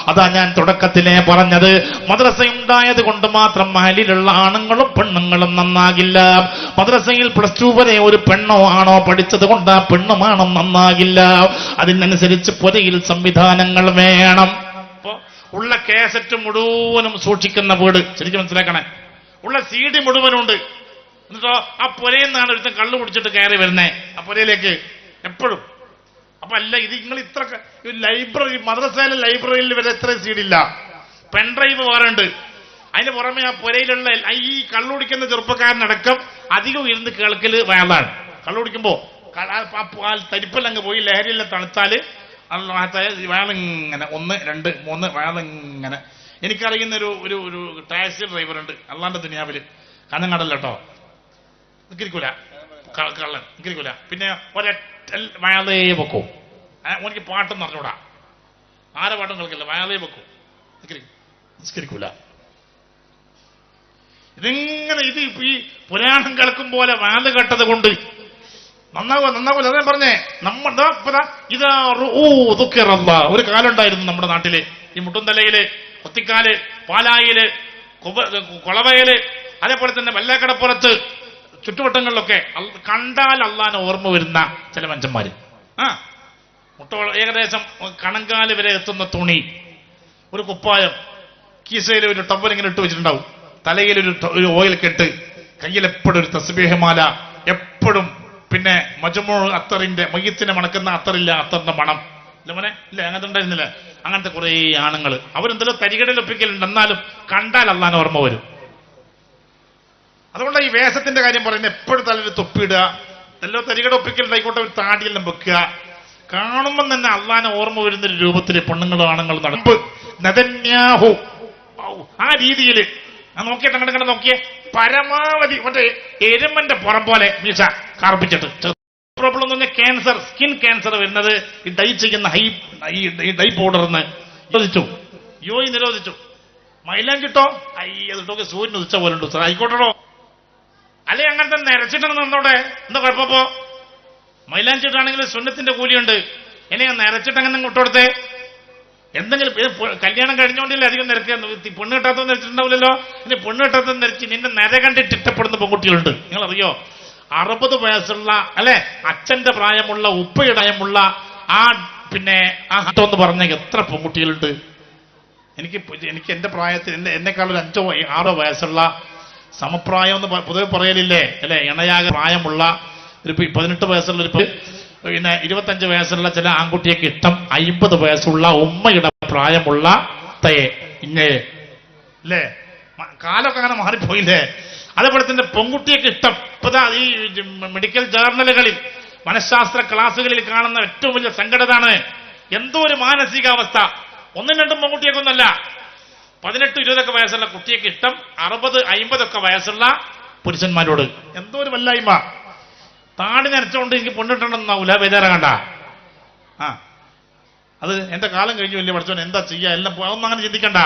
[SPEAKER 1] അതാ ഞാൻ തുടക്കത്തിലേ പറഞ്ഞത്. മദ്രസയുണ്ടായത് കൊണ്ട് മാത്രം മഹലിലുള്ള ആണുങ്ങളും പെണ്ണുങ്ങളും നന്നാകില്ല. മദ്രസയിൽ +2 വരെ ഒരു പെണ്ണോ ആണോ പഠിച്ചത് കൊണ്ട് ആ പെണ്ണുമാണും നന്നാകില്ല. അതിനനുസരിച്ച് പുരയിൽ സംവിധാനങ്ങൾ വേണം. ഉള്ള കാസറ്റ് മുഴുവനും സൂക്ഷിക്കുന്ന വീട്, ശരിക്കും മനസ്സിലാക്കണേ. ഉള്ള CD മുഴുവനുണ്ട്. എന്നിട്ടോ ആ പുരയിൽ നിന്നാണ് ഒരുത്തൻ കള്ളു കുടിച്ചിട്ട് കയറി വരുന്നേ ആ പുരയിലേക്ക് എപ്പോഴും. അപ്പൊ അല്ല, ഇത് നിങ്ങൾ ഇത്ര ലൈബ്രറി, മദ്രസയിലെ ലൈബ്രറിയിൽ വരെ എത്ര CD ഇല്ല. പെൻഡ്രൈവ് വേറെ ഉണ്ട്. അതിന് പുറമെ ആ പുരയിലുള്ള ഈ കള്ളുടിക്കുന്ന ചെറുപ്പക്കാരനടക്കം അധികം ഇരുന്ന് കേൾക്കല് വയലാണ്. കള്ളുടിക്കുമ്പോ തരിപ്പല്ലങ്ങ് പോയി ലഹരിയെല്ലാം തണുത്താല് വയലിങ്ങനെ 1, 2, 3 വയലിങ്ങനെ. എനിക്കറിയുന്ന ഒരു ടാക്സി ഡ്രൈവർ ഉണ്ട് അള്ളാന്റെ ദുനിയാവില്, കണ്ണങ്ങടല്ല കേട്ടോ, നിൽക്കൂല കള്ളൻ, നിൽക്കൂല. പിന്നെ ഒരൊറ്റ വയലേ വെക്കും. എനിക്ക് പാട്ടൊന്നും അറിഞ്ഞൂടാ, ആരെ പാട്ടും കേൾക്കില്ല, വയലേ വെക്കും, നിസ്കരിക്കൂല. ഇതിങ്ങനെ ഇത് ഈ പുരാണം കേൾക്കും പോലെ വാല് കേട്ടത് കൊണ്ട് നന്നാകൂല. അതേ പറഞ്ഞേ, ഒരു കാലം ഉണ്ടായിരുന്നു നമ്മുടെ നാട്ടില്, ഈ മുട്ടുംതലയില്, കൊത്തിക്കാല്, പാലായില്, കൊളവയില്, അതേപോലെ തന്നെ വല്ലാക്കടപ്പുറത്ത്, ചുറ്റുവട്ടങ്ങളിലൊക്കെ കണ്ടാൽ അള്ളാനെ ഓർമ്മ വരുന്ന ചില മനുഷ്യന്മാര്. ഏകദേശം കണങ്കാല് വരെ എത്തുന്ന തുണി, ഒരു കുപ്പായം, കീസയിൽ ഒരു ടവൽ ഇങ്ങനെ ഇട്ട് വെച്ചിട്ടുണ്ടാവും, തലയിൽ ഒരു ഓയിൽ കെട്ട്, കയ്യിലെപ്പോഴും ഒരു തസ്ബീഹമാല എപ്പോഴും. പിന്നെ മജ്മൂ അത്തറിന്റെ, മയ്യത്തിനെ മണക്കുന്ന അത്തറില്ല, അത്തറിന്റെ മണം ഇല്ല മോനെ, ഇല്ല അങ്ങനത്തെ ഉണ്ടായിരുന്നില്ല. അങ്ങനത്തെ കുറെ ആണുങ്ങൾ അവരെന്തെങ്കിലും തരികടയിൽ ഒപ്പിക്കലുണ്ട്, എന്നാലും കണ്ടാൽ അള്ളാൻ ഓർമ്മ വരും. അതുകൊണ്ട് ഈ വേഷത്തിന്റെ കാര്യം പറയുന്നത്, എപ്പോഴും തലയിൽ തൊപ്പിയിടുക, എല്ലോ തരികട ഒപ്പിക്കലുണ്ടായിക്കോട്ടെ, ഒരു താടിയെല്ലാം വെക്കുക, കാണുമ്പം തന്നെ അള്ളാനെ ഓർമ്മ വരുന്നൊരു രൂപത്തിൽ പെണ്ണുങ്ങളും ആണുങ്ങളും നടപ്പ്. നെതന്യാഹു ആ രീതിയിൽ നോക്കിയിട്ട് അങ്ങോട്ട് നോക്കിയേ, പരമാവധി മറ്റേ എരുമന്റെ പുറം പോലെ മീശ കാർപ്പിച്ചിട്ട്. പ്രോബ്ലം എന്ന് പറഞ്ഞാൽ ക്യാൻസർ, സ്കിൻ ക്യാൻസർ വരുന്നത് ഈ ഡൈ ചെയ്യുന്ന ഈ ഡൈ പൗഡർന്ന് നിരോധിച്ചു. മൈലാഞ്ചിട്ടോ അതിട്ടൊക്കെ സൂര്യൻ ഉദിച്ച പോലെ ഉണ്ട് സാർ, ആയിക്കോട്ടോ. അല്ലെ അങ്ങനത്തെ നിരച്ചിട്ടാണ് നിന്നോടെ, എന്താ കുഴപ്പപ്പോ? മൈലാഞ്ചിട്ടാണെങ്കിൽ സുന്നത്തിന്റെ കൂലിയുണ്ട്. ഇനി നിരച്ചിട്ട് അങ്ങനെ ഇട്ടോടത്തെ എന്തെങ്കിലും കല്യാണം കഴിഞ്ഞോണ്ടല്ലേ അധികം നിരക്കുക. പെണ്ണ് കിട്ടാത്ത നിരച്ചിട്ടുണ്ടാവില്ലല്ലോ. ഇനി പെണ്ണ് കിട്ടാത്ത നിരച്ച് നിന്റെ നിര കണ്ടിട്ട് ഇഷ്ടപ്പെടുന്ന പെൺകുട്ടികളുണ്ട്. നിങ്ങളറിയോ? 60 വയസ്സുള്ള അല്ലെ അച്ഛന്റെ പ്രായമുള്ള, ഉപ്പയുടെ പ്രായമുള്ള ആ പിന്നെ ആ എന്ന് പറഞ്ഞ എത്ര പെൺകുട്ടികളുണ്ട്. എനിക്ക് എന്റെ പ്രായത്തിൽ എന്നെക്കാളും 5 or 6 വയസ്സുള്ള സമപ്രായം എന്ന് പൊതുവെ പറയലില്ലേ അല്ലെ, ഇണയാക പ്രായമുള്ള ഒരു 18 വയസ്സുള്ള ഒരു, പിന്നെ 25 വയസ്സുള്ള ചില ആൺകുട്ടിയൊക്കെ ഇഷ്ടം 50 വയസ്സുള്ള ഉമ്മയുടെ പ്രായമുള്ള ഇന്നയെ അല്ലേ. കാലമൊക്കെ അങ്ങനെ മാറിപ്പോയില്ലേ. അതേപോലെ തന്നെ പെൺകുട്ടിയൊക്കെ ഇഷ്ടം ഇപ്പതാ ഈ മെഡിക്കൽ ജേർണലുകളിൽ, മനഃശാസ്ത്ര ക്ലാസ്സുകളിൽ കാണുന്ന ഏറ്റവും വലിയ സങ്കടതാണ്. എന്തോ ഒരു മാനസികാവസ്ഥ. 1, 2 പെൺകുട്ടിയൊക്കെ ഒന്നല്ല, 18, 20 വയസ്സുള്ള കുട്ടിയൊക്കെ ഇഷ്ടം 60, 50 വയസ്സുള്ള പുരുഷന്മാരോട്. എന്തോ ഒരു വല്ലായ്മ. താടി നരച്ചുകൊണ്ട് എനിക്ക് പെണ്ണിട്ടുണ്ടെന്നാവൂല, ബേജാറാകണ്ട. അത് എന്റെ കാലം കഴിഞ്ഞു, വലിയ പഠിച്ചോൻ എന്താ ചെയ്യാ, എല്ലാം ഒന്നും അങ്ങനെ ചിന്തിക്കണ്ട.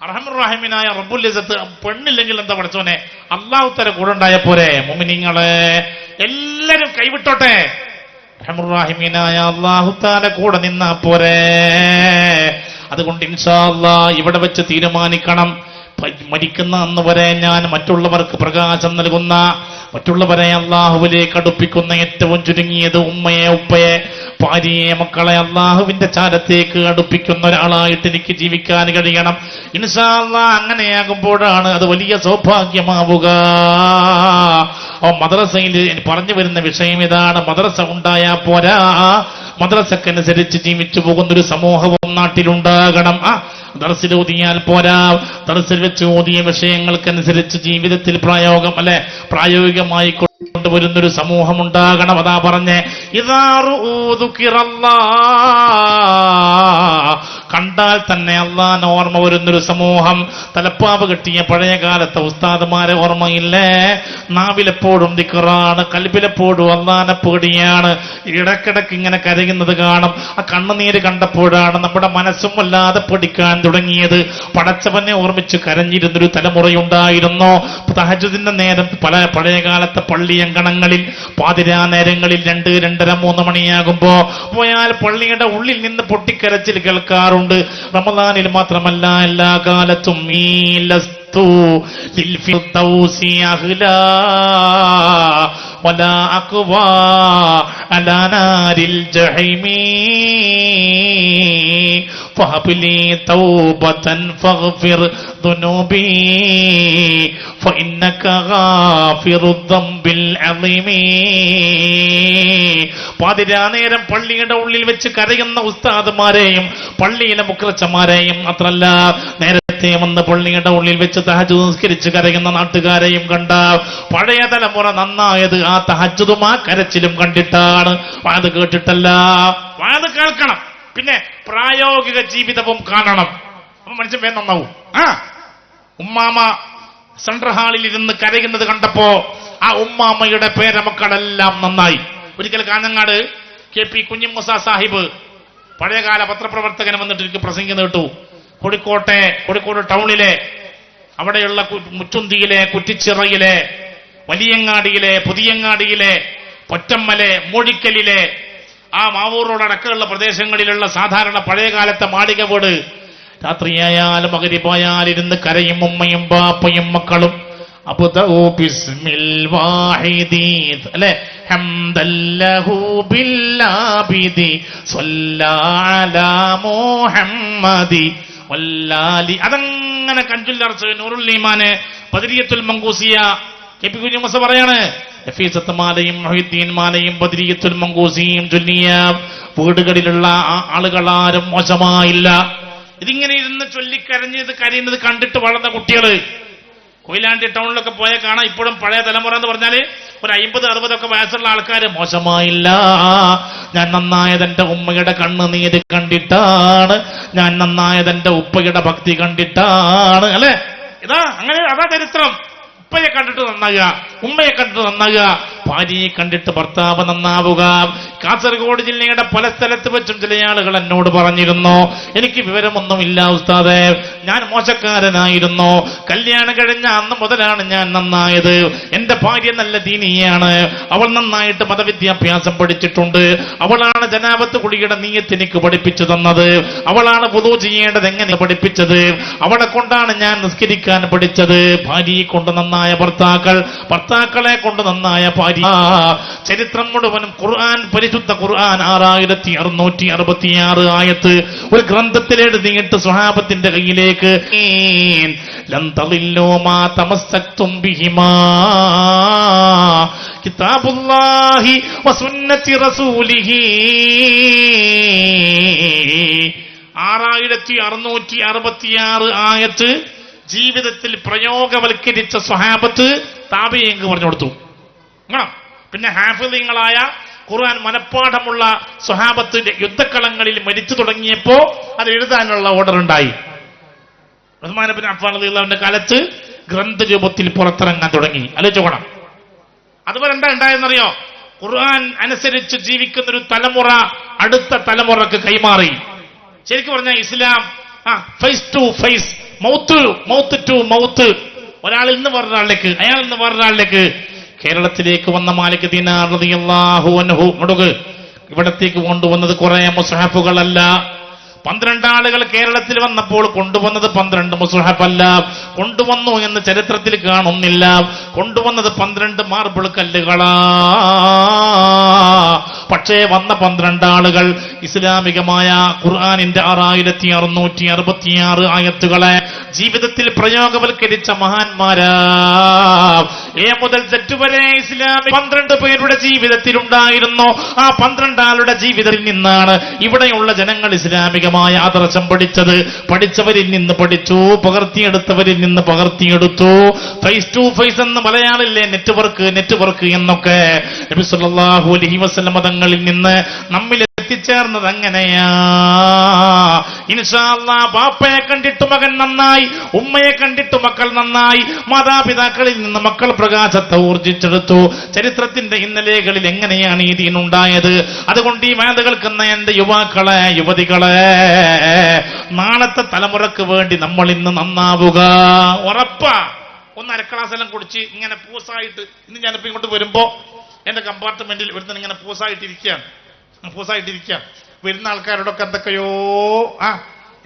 [SPEAKER 1] അർഹമുർ-റഹീമീനായ റബ്ബുൽ ഇസ്സത്ത് പെണ്ണില്ലെങ്കിൽ എന്താ പഠിച്ചോനെ, അല്ലാഹു തആല കൂടെ ഉണ്ടായ പോരെ? മുഅ്മിനീങ്ങളെ എല്ലാരും കൈവിട്ടോട്ടെ, അർഹമുർ-റഹീമീനായ അല്ലാഹു തആല കൂടെ നിന്നാ പോരെ. അതുകൊണ്ട് ഇൻഷാ അല്ലാഹ് ഇവിടെ വെച്ച് തീരുമാനിക്കണം, മരിക്കുന്ന അന്ന് വരെ ഞാൻ മറ്റുള്ളവർക്ക് പ്രകാശം നൽകുന്ന, മറ്റുള്ളവരെ അള്ളാഹുവിലേക്ക് അടുപ്പിക്കുന്ന ഏറ്റവും ചുരുങ്ങിയത് ഉമ്മയെ, ഉപ്പയെ, ഭാര്യയെ, മക്കളെ അള്ളാഹുവിന്റെ ചാരത്തേക്ക് അടുപ്പിക്കുന്ന ഒരാളായിട്ട് എനിക്ക് ജീവിക്കാൻ കഴിയണം. ഇൻഷാ അല്ലാഹ് അങ്ങനെയാകുമ്പോഴാണ് അത് വലിയ സൗഭാഗ്യമാവുക. മദ്രസയിൽ പറഞ്ഞു വരുന്ന വിഷയം ഇതാണ്. മദ്രസ ഉണ്ടായാൽ പോരാ, മദ്രസക്കനുസരിച്ച് ജീവിച്ചു പോകുന്നൊരു സമൂഹവും നാട്ടിലുണ്ടാകണം. ദർസിൽ ഓതിയാൽ പോരാ, ദർസിൽ വെച്ച് ഓതിയ വിഷയങ്ങൾക്കനുസരിച്ച് ജീവിതത്തിൽ പ്രായോഗികമായി കൊണ്ടുവരുന്നൊരു സമൂഹം ഉണ്ടാകണം. അതാ പറഞ്ഞേ, കണ്ടാൽ തന്നെ അള്ളാഹ് ഓർമ്മ വരുന്നൊരു സമൂഹം. തലപ്പാവ് കെട്ടിയ പഴയ കാലത്തെ ഉസ്താദുമാരെ ഓർമ്മയില്ലേ? നാവിലെപ്പോഴും ദിക്റാണ്, കൽബിലെപ്പോഴും അള്ളാഹനെ പേടിയാണ്. ഇടക്കിടക്ക് ഇങ്ങനെ കരയുന്നത് കാണും. ആ കണ്ണുനീര് കണ്ടപ്പോഴാണ് നമ്മുടെ മനസ്സും വല്ലാതെ പേടിക്കാൻ തുടങ്ങിയത്. പടച്ചവനെ ഓർമ്മിച്ച് കരഞ്ഞിരുന്നൊരു തലമുറയുണ്ടായിരുന്നു. തഹജ്ജുദിന്റെ നേരം പഴയ കാലത്തെ പള്ളിയങ്കണങ്ങളിൽ പാതിരാ നേരങ്ങളിൽ 2, 2:30, 3 മണിയാകുമ്പോ പോയാൽ പള്ളിയുടെ ഉള്ളിൽ നിന്ന് പൊട്ടിക്കരച്ചിൽ കേൾക്കാറുണ്ട്. റമദാനിൽ മാത്രമല്ല, എല്ലാ കാലത്തും ഈ للفردوس أهلا ولا أقوى على نار الجحيم فهب لي توبة فاغفر ذنوبي فإنك غافر الذنب العظيم. പാതിരാനേരം പള്ളിയുടെ ഉള്ളിൽ വെച്ച് കരയുന്ന ഉസ്താദുമാരെയും പള്ളിയിലെ മുഖ്യച്ചമാരെയും മാത്രല്ല, നേരത്തെ വന്ന് പള്ളിയുടെ ഉള്ളിൽ വെച്ച് തഹജ്ജുദ് നിസ്കരിച്ച് കരയുന്ന നാട്ടുകാരെയും കണ്ട പഴയ തലമുറ നന്നായത് ആ തഹജ്ജുദും ആ കരച്ചിലും കണ്ടിട്ടാണ്. വാത് കേട്ടിട്ടല്ല, വാത് കേൾക്കണം, പിന്നെ പ്രായോഗിക ജീവിതവും കാണണം. അപ്പൊ മനുഷ്യൻ വേഗം നന്നാവും. ഉമ്മാമ സെൻട്രൽ ഹാളിൽ ഇരുന്ന് കരയുന്നത് കണ്ടപ്പോ ആ ഉമ്മാമയുടെ പേരമക്കളെല്ലാം നന്നായി. ഒരിക്കൽ കാഞ്ഞങ്ങാട് KP കുഞ്ഞിമുസ സാഹിബ് പഴയകാല പത്രപ്രവർത്തകൻ വന്നിട്ട് എനിക്ക് പ്രസംഗിക്കുന്ന കേട്ടു. കോഴിക്കോട് ടൗണിലെ അവിടെയുള്ള മുച്ചുന്തിയിലെ, കുറ്റിച്ചിറയിലെ, വലിയങ്ങാടിയിലെ, പുതിയങ്ങാടിയിലെ, പൊറ്റമ്മലെ, മൂഴിക്കലിലെ, ആ മാവൂർ റോഡ് അടക്കമുള്ള പ്രദേശങ്ങളിലുള്ള സാധാരണ പഴയകാലത്തെ മാളിക വീട് രാത്രിയായാലും മഗ്‌രിബായാലും ഇരുന്ന് കരയും ഉമ്മയും ബാപ്പയും മക്കളും. അബ്ദഉ ബിസ്മിൽ വാഹിദി അല്ലേ, ഹംദല്ലഹു ബില്ലാബിദി സ്വല്ലാ അലാ മുഹമ്മദി വല്ലാലി. അതങ്ങനെ കഞ്ചുല്ലർച്ച് നൂറുൽ ഈമാന് ബദരിയത്തുൽ മങ്കൂസിയ KP കുഞ്ഞിമുസ പറയാണ്, ഹഫീസത്ത് മാലയും മുഹീദ്ദീൻ മാലയും ബദരിയത്തുൽ മങ്കൂസിയും ചൊല്ലിയ വീടുകളിലുള്ള ആളുകളാരും മോശമായില്ല. ഇതിങ്ങനെ ഇരുന്ന് ചൊല്ലിക്കരഞ്ഞത് കരയുന്നത് കണ്ടിട്ട് വളർന്ന കുട്ടികള് കൊയിലാണ്ടി ടൗണിലൊക്കെ പോയാൽ കാണാം. ഇപ്പോഴും പഴയ തലമുറ എന്ന് പറഞ്ഞാല് ഒരു 50-60 വയസ്സുള്ള ആൾക്കാര് മോശമായില്ല. ഞാൻ നന്നായതെന്റെ ഉമ്മയുടെ കണ്ണുനീര് കണ്ടിട്ടാണ്, ഞാൻ നന്നായതെന്റെ ഉപ്പയുടെ ഭക്തി കണ്ടിട്ടാണ്. അല്ലെ, അതാ ചരിത്രം. ഉപ്പയെ കണ്ടിട്ട് നന്നാകുക, ഉമ്മയെ കണ്ടിട്ട് നന്നാകുക, ഭാര്യയെ കണ്ടിട്ട് ഭർത്താവ് നന്നാവുക. കാസർഗോഡ് ജില്ലയുടെ പല സ്ഥലത്ത് വെച്ചും ചില ആളുകൾ എന്നോട് പറഞ്ഞിരുന്നു, എനിക്ക് വിവരമൊന്നുമില്ല ഉസ്താദേ, ഞാൻ മോശക്കാരനായിരുന്നു, കല്യാണം കഴിഞ്ഞ അന്ന് മുതലാണ് ഞാൻ നന്നായത്. എന്റെ ഭാര്യ നല്ല ദീനിയാണ്, അവൾ നന്നായിട്ട് മതവിദ്യാഭ്യാസം പഠിച്ചിട്ടുണ്ട്, അവളാണ് ജനാബത്ത് കുളിയുടെ നിയ്യത്ത് എനിക്ക് പഠിപ്പിച്ചു തന്നത്, അവളാണ് വുളൂ ചെയ്യേണ്ടത് എങ്ങനെ പഠിപ്പിച്ചത്, അവളെ കൊണ്ടാണ് ഞാൻ നിസ്കരിക്കാൻ പഠിച്ചത്. ഭാര്യയെ കൊണ്ട് നന്നായ ഭർത്താക്കളെ കൊണ്ട് നന്നായ ഭാര്യ. ചരിത്രം മുഴുവനും ഖുർആൻ, പരിശുദ്ധ ഖുർആൻ 6666 ആയത്ത് ഒരു ഗ്രന്ഥത്തിൽ എഴുതിയിട്ട് സ്വഹാബത്തിന്റെ കയ്യിലേക്ക് ലൻ തളില്ലൂ മാ തമസ്സക്തും ബിഹിമാ കിതാബുല്ലാഹി വസുന്നതി റസൂലിഹി. 6666 ആയത്ത് ജീവിതത്തിൽ പ്രയോഗവൽക്കരിച്ച സ്വഹാബത്ത് താബിഈങ്ങൾക്ക് പറഞ്ഞു കൊടുത്തു. പിന്നെ ഹാഫിളീങ്ങളായ ഖുർആൻ മനപ്പാഠമുള്ള സ്വഹാബത്ത് യുദ്ധക്കളങ്ങളിൽ മരിച്ചു തുടങ്ങിയപ്പോ അത് എഴുതാനുള്ള ഓർഡർ ഉണ്ടായി. ഉസ്മാൻ ഇബ്നു അഫ്ഫാൻ റളിയല്ലാഹുവിന്റെ കാലത്ത് ഗ്രന്ഥരൂപത്തിൽ പുറത്തിറങ്ങാൻ തുടങ്ങി. ആലോചിച്ചോണം. അതുപോലെ എന്താ ഉണ്ടായെന്നറിയോ? ഖുർആൻ അനുസരിച്ച് ജീവിക്കുന്നൊരു തലമുറ അടുത്ത തലമുറക്ക് കൈമാറി. ശരിക്കും പറഞ്ഞാൽ Islam face to face mouth to mouth, ഒരാളിൽ നിന്ന് വേറൊരാളിലേക്ക്, അയാളിൽ നിന്ന് വേറൊരാളിലേക്ക്. കേരളത്തിലേക്ക് വന്ന മാലിക് ദിനാർ റളിയല്ലാഹു അൻഹു ഇവിടത്തേക്ക് കൊണ്ടുവന്നത് കുറെ മുസ്ഹഫുകളല്ല. 12 ആളുകൾ കേരളത്തിൽ വന്നപ്പോൾ കൊണ്ടുവന്നത് 12 മുസ്ഹഫല്ല. കൊണ്ടുവന്നു എന്ന് ചരിത്രത്തിൽ കാണുന്നില്ല. കൊണ്ടുവന്നത് 12 മാർബിൾ കല്ലുകളാ. പക്ഷേ വന്ന 12 ആളുകൾ ഇസ്ലാമികമായ ഖുർആനിന്റെ 6666 ആയത്തുകളെ ജീവിതത്തിൽ പ്രയോഗവൽക്കരിച്ച മഹാന്മാരാ. എ മുതൽ Z വരെ ഇസ്ലാമിക 12 പേരുടെ ജീവിതത്തിൽ ഉണ്ടായിരുന്നു. ആ 12 ആളുടെ ജീവിതത്തിൽ നിന്നാണ് ഇവിടെയുള്ള ജനങ്ങൾ ഇസ്ലാമികമായ ആദർശം പഠിച്ചത്. പഠിച്ചവരിൽ നിന്ന് പഠിച്ചു, പകർത്തിയെടുത്തവരിൽ നിന്ന് പകർത്തിയെടുത്തു. ഫേസ് ടു ഫേസ് എന്ന് മലയാളില്ലേ, നെറ്റ്വർക്ക് എന്നൊക്കെ നബി സല്ലല്ലാഹു അലൈഹി വസല്ലം തങ്ങളിൽ നിന്ന് നമ്മിൽ എത്തിച്ചേർന്നത് അങ്ങനെയാ. ഇൻഷാ അല്ലാഹ് ബാപ്പയെ കണ്ടിട്ട് മകൻ നന്നായി, ഉമ്മയെ കണ്ടിട്ട് മക്കൾ നന്നായി, മാതാപിതാക്കളിൽ നിന്ന് മക്കൾ പ്രകാശത്തെ ഊർജിച്ചെടുത്തു. ചരിത്രത്തിന്റെ ഇന്നലെകളിൽ എങ്ങനെയാണ് ഈ ദീനുണ്ടായത്? അതുകൊണ്ട് ഈ വേദ കേൾക്കുന്ന എന്റെ യുവാക്കളെ, യുവതികളെ, നാളത്തെ തലമുറക്ക് വേണ്ടി നമ്മൾ ഇന്ന് നന്നാവുക. ഉറപ്പാ. ഒന്ന് അരക്ലാസെല്ലാം കുടിച്ച് ഇങ്ങനെ പൂസായിട്ട്, ഇന്ന് ഞാനിപ്പോ ഇങ്ങോട്ട് വരുമ്പോ എന്റെ കമ്പാർട്ട്മെന്റിൽ ഒരുത്തൻ ഇങ്ങനെ പൂസായിട്ടിരിക്കുകയാണ്. വരുന്ന ആൾക്കാരോടൊക്കെ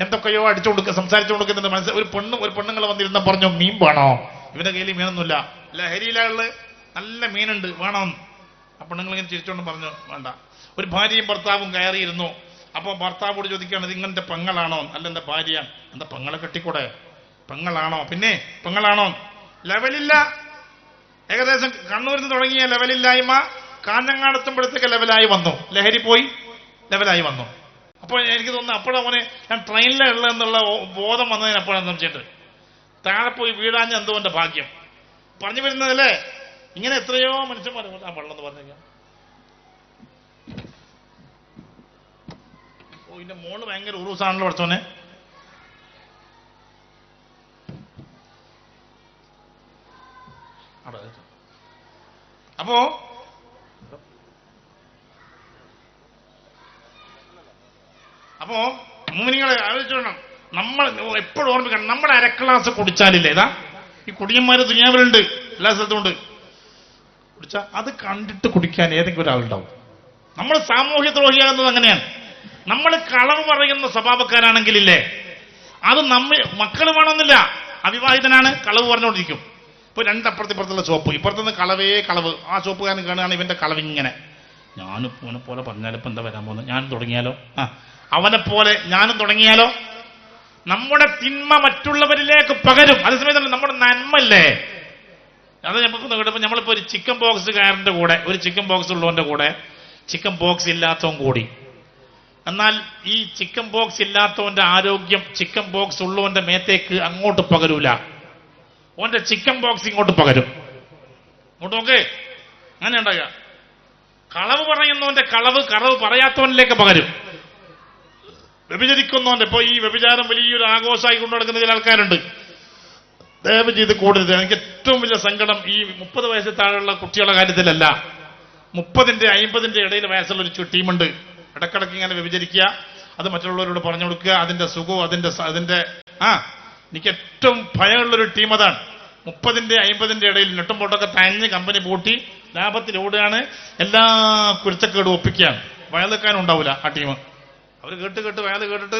[SPEAKER 1] എന്തൊക്കെയോ അടിച്ചു കൊടുക്കുക, സംസാരിച്ചു കൊടുക്കുന്നുണ്ട്. മനസ്സിൽ ഒരു പെണ്ണുങ്ങൾ വന്നിരുന്ന പറഞ്ഞു, മീൻ വേണോ? ഇവന്റെ കയ്യിൽ മീനൊന്നുമില്ല, ലഹരിയിലുള്ള നല്ല മീനുണ്ട്, വേണോ? ആ പെണ്ണുങ്ങൾ ഇങ്ങനെ ചിരിച്ചോണ്ട് പറഞ്ഞു വേണ്ട. ഒരു ഭാര്യയും ഭർത്താവും കയറിയിരുന്നു. അപ്പൊ ഭർത്താവോട് ചോദിക്കുകയാണ്, ഇത് ഇങ്ങനത്തെ പെങ്ങളാണോ? അല്ല, എന്റെ ഭാര്യയാണ്. എന്താ പെങ്ങളെ കെട്ടിക്കൂടെ? പെങ്ങളാണോ? പിന്നെ പെങ്ങളാണോ? ലെവലില്ല. ഏകദേശം കണ്ണൂരിൽ നിന്ന് തുടങ്ങിയ ലെവലില്ലായ്മ കാഞ്ഞങ്ങാടെത്തുമ്പോഴത്തേക്ക് ലെവലായി വന്നു. ലഹരി പോയി ലെവലായി വന്നു. അപ്പോൾ എനിക്ക് തോന്നുന്നു അപ്പോഴവനെ ഞാൻ ട്രെയിനിലുള്ള എന്നുള്ള ബോധം വന്നതിന് അപ്പോഴാണ് സംശയമുണ്ട്. താഴെ പോയി വീഴാഞ്ഞ എന്തോ എന്റെ ഭാഗ്യം. പറഞ്ഞു വരുന്നതല്ലേ, ഇങ്ങനെ എത്രയോ മനുഷ്യന്മാർ. ആ വെള്ളം എന്ന് പറഞ്ഞേക്കാം. ഓ, ഇതിന്റെ മോള് ഭയങ്കര ഉറൂസാണല്ലോ പഠിച്ചോനെ. അപ്പോ മുഅ്മിനീങ്ങളെ ആലോചിച്ചോണം, നമ്മൾ എപ്പോഴും ഓർമ്മിക്കണം, നമ്മുടെ അരക്ലാസ് കുടിച്ചാലില്ലേ, ഇതാ ഈ കുടിയന്മാര് ദുനിയാവിലുണ്ട്, എല്ലാ സ്ഥലത്തും ഉണ്ട്. കുടിച്ചാ അത് കണ്ടിട്ട് കുടിക്കാൻ ഏതെങ്കിലും ഒരാളുണ്ടാവും. നമ്മൾ സാമൂഹ്യ ദ്രോഹിയാകുന്നത് അങ്ങനെയാണ്. നമ്മൾ കളവ് പറയുന്ന സ്വഭാവക്കാരാണെങ്കിലില്ലേ, അത് മക്കൾ വേണമെന്നില്ല. അവിവാഹിതനാണ്, കളവ് പറഞ്ഞുകൊണ്ടിരിക്കും. ഇപ്പൊ രണ്ടപ്പുറത്തിപ്പുറത്തുള്ള ഷോപ്പ്, ഇപ്പുറത്തുനിന്ന് കളവേ കളവ്. ആ ഷോപ്പുകാരൻ കാണുകയാണ് ഇവന്റെ കളവിങ്ങനെ. ഞാനിപ്പോ അവനെ പോലെ പറഞ്ഞാലിപ്പോ എന്താ വരാൻ പോകുന്നത്? ഞാനും തുടങ്ങിയാലോ? അവനെ പോലെ ഞാനും തുടങ്ങിയാലോ? നമ്മുടെ തിന്മ മറ്റുള്ളവരിലേക്ക് പകരും. അതേസമയത്ത് നമ്മുടെ നന്മല്ലേ, അത് നമുക്ക് കേട്ടപ്പോ നമ്മളിപ്പോ ഒരു ചിക്കൻ ബോക്സുകാരന്റെ കൂടെ, ഒരു ചിക്കൻ ബോക്സ് ഉള്ളവന്റെ കൂടെ ചിക്കൻ ബോക്സ് ഇല്ലാത്തവൻ കൂടി. എന്നാൽ ഈ ചിക്കൻ ബോക്സ് ഇല്ലാത്തവന്റെ ആരോഗ്യം ചിക്കൻ ബോക്സ് ഉള്ളവന്റെ മേത്തേക്ക് അങ്ങോട്ട് പകരൂല. ഓന്റെ ചിക്കൻ ബോക്സ് ഇങ്ങോട്ട് പകരും. ഇങ്ങോട്ട് നോക്കേ, അങ്ങനെ ഉണ്ടാകുക. കളവ് പറയുന്നവന്റെ കറവ് പറയാത്തവനിലേക്ക് പകരും. വ്യഭിചരിക്കുന്നവന്റെ, ഇപ്പൊ ഈ വ്യഭിചാരം വലിയൊരു ആഘോഷമായി കൊണ്ടു നടക്കുന്ന ചില ആൾക്കാരുണ്ട്. ദയവ് ചെയ്ത് കൂടരുത്. എനിക്ക് ഏറ്റവും വലിയ സങ്കടം ഈ 30 വയസ്സിൽ താഴെയുള്ള കുട്ടികളുടെ കാര്യത്തിലല്ല. 30-ന്റെ 50-ന്റെ ഇടയിൽ വയസ്സുള്ള ഒരു ടീമുണ്ട്. ഇടക്കിടക്ക് ഇങ്ങനെ വ്യഭിചരിക്കുക, അത് മറ്റുള്ളവരോട് പറഞ്ഞു കൊടുക്കുക, അതിന്റെ സുഖവും അതിന്റെ എനിക്ക് ഏറ്റവും ഭയമുള്ളൊരു ടീം അതാണ്. 30-ന്റെ 50-ന്റെ ഇടയിൽ നെട്ടും പൊട്ടൊക്കെ തഞ്ഞ് കമ്പനി പൂട്ടി ലാഭത്തിലോടുകയാണ്, എല്ലാ കുരുത്തക്കേടും ഒപ്പിക്കുകയാണ്. വയലുക്കാനും ഉണ്ടാവില്ല ആ ടീം. അവർ കേട്ട് വയൽ കേട്ടിട്ട്